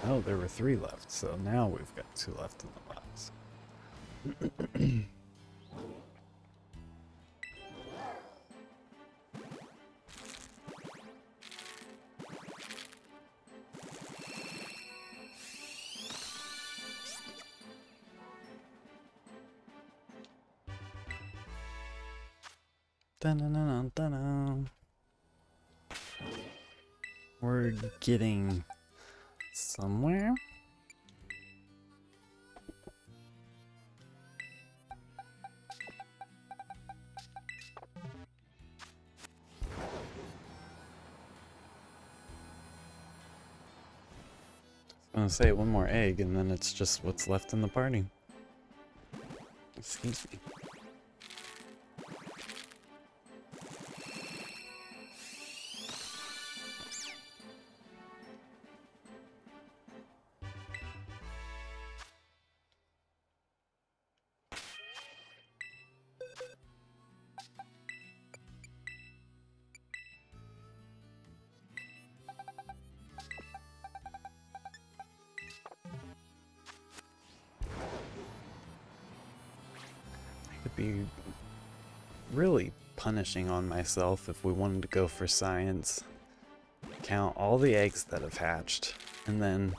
Oh, there were 3 left, so now we've got 2 left in the box. Dun-dun-dun-dun-dun. We're getting somewhere. I'm gonna say 1 more egg and then it's just what's left in the party. Excuse me. Could be really punishing on myself if we wanted to go for science. Count all the eggs that have hatched, and then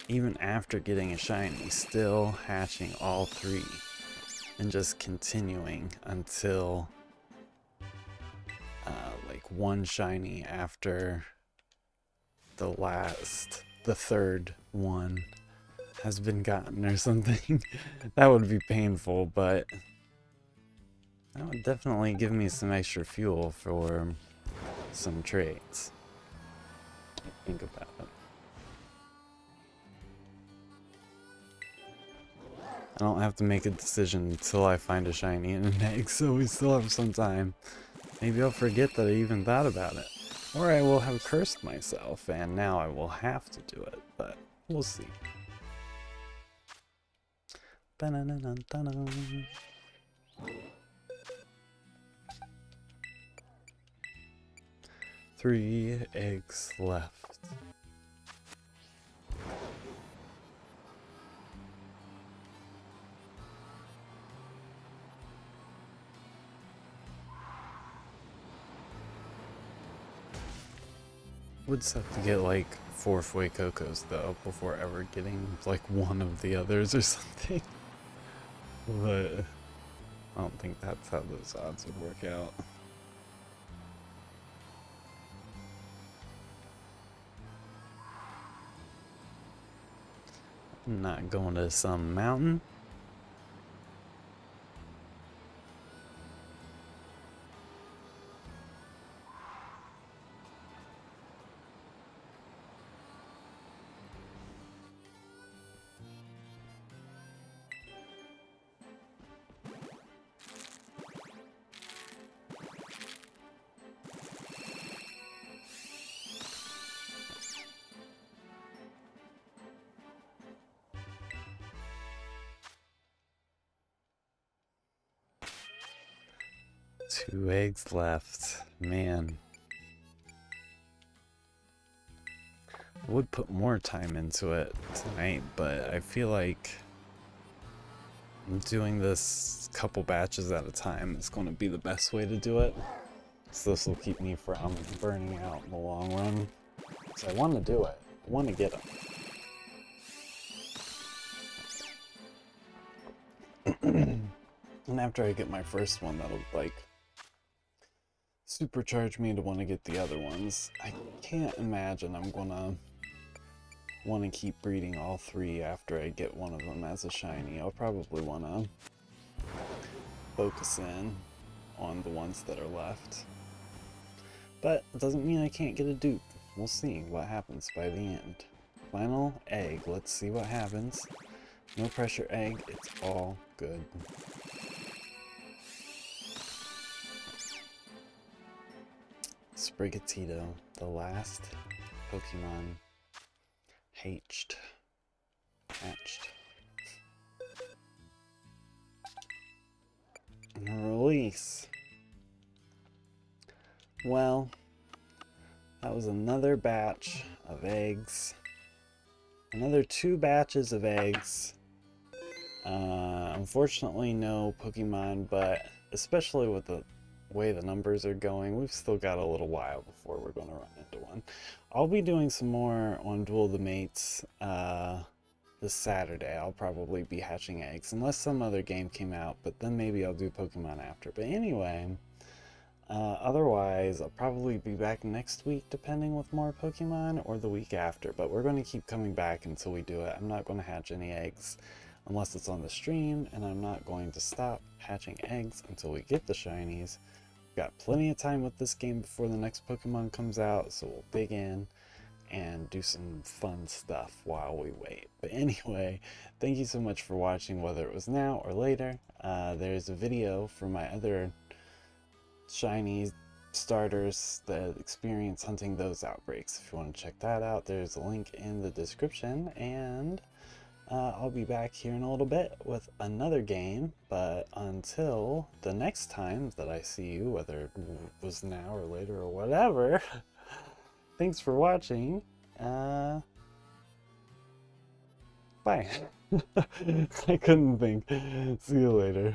even after getting a shiny, still hatching all 3, and just continuing until like 1 shiny after the 3rd one has been gotten or something. That would be painful, but that would definitely give me some extra fuel for some trades. Think about it. I don't have to make a decision until I find a shiny and an egg, so we still have some time. Maybe I'll forget that I even thought about it. Or I will have cursed myself, and now I will have to do it, but we'll see. Ba-na-na-na-na-na. 3 eggs left. would suck to get like 4 Fuecocos though before ever getting like one of the others or something. But I don't think that's how those odds would work out. I'm not going to some mountain. Two eggs left. Man. I would put more time into it tonight, but I feel like doing this couple batches at a time is going to be the best way to do it. So this will keep me from burning out in the long run. So I want to do it. I want to get them. And after I get my first one, that'll like supercharge me to want to get the other ones. I can't imagine I'm gonna want to keep breeding all 3 after I get one of them as a shiny. I'll probably want to focus in on the ones that are left. But it doesn't mean I can't get a dupe. We'll see what happens by the end. Final egg. Let's see what happens. No pressure egg. It's all good. Sprigatito, the last Pokemon hatched. Release. Well, that was another batch of eggs. Another 2 batches of eggs. Unfortunately, no Pokemon, but especially with the way the numbers are going, we've still got a little while before we're going to run into one. I'll be doing some more on Duel the Mates this Saturday. I'll probably be hatching eggs, unless some other game came out, but then maybe I'll do Pokemon after. But anyway, otherwise, I'll probably be back next week, depending with more Pokemon, or the week after. But we're going to keep coming back until we do it. I'm not going to hatch any eggs unless it's on the stream, and I'm not going to stop hatching eggs until we get the shinies. We've got plenty of time with this game before the next Pokemon comes out, so we'll dig in and do some fun stuff while we wait. But anyway, thank you so much for watching, whether it was now or later. There's a video for my other shiny starters that experience hunting those outbreaks. If you want to check that out, there's a link in the description, and I'll be back here in a little bit with another game. But until the next time that I see you, whether it was now or later or whatever, thanks for watching. Bye. I couldn't think. See you later.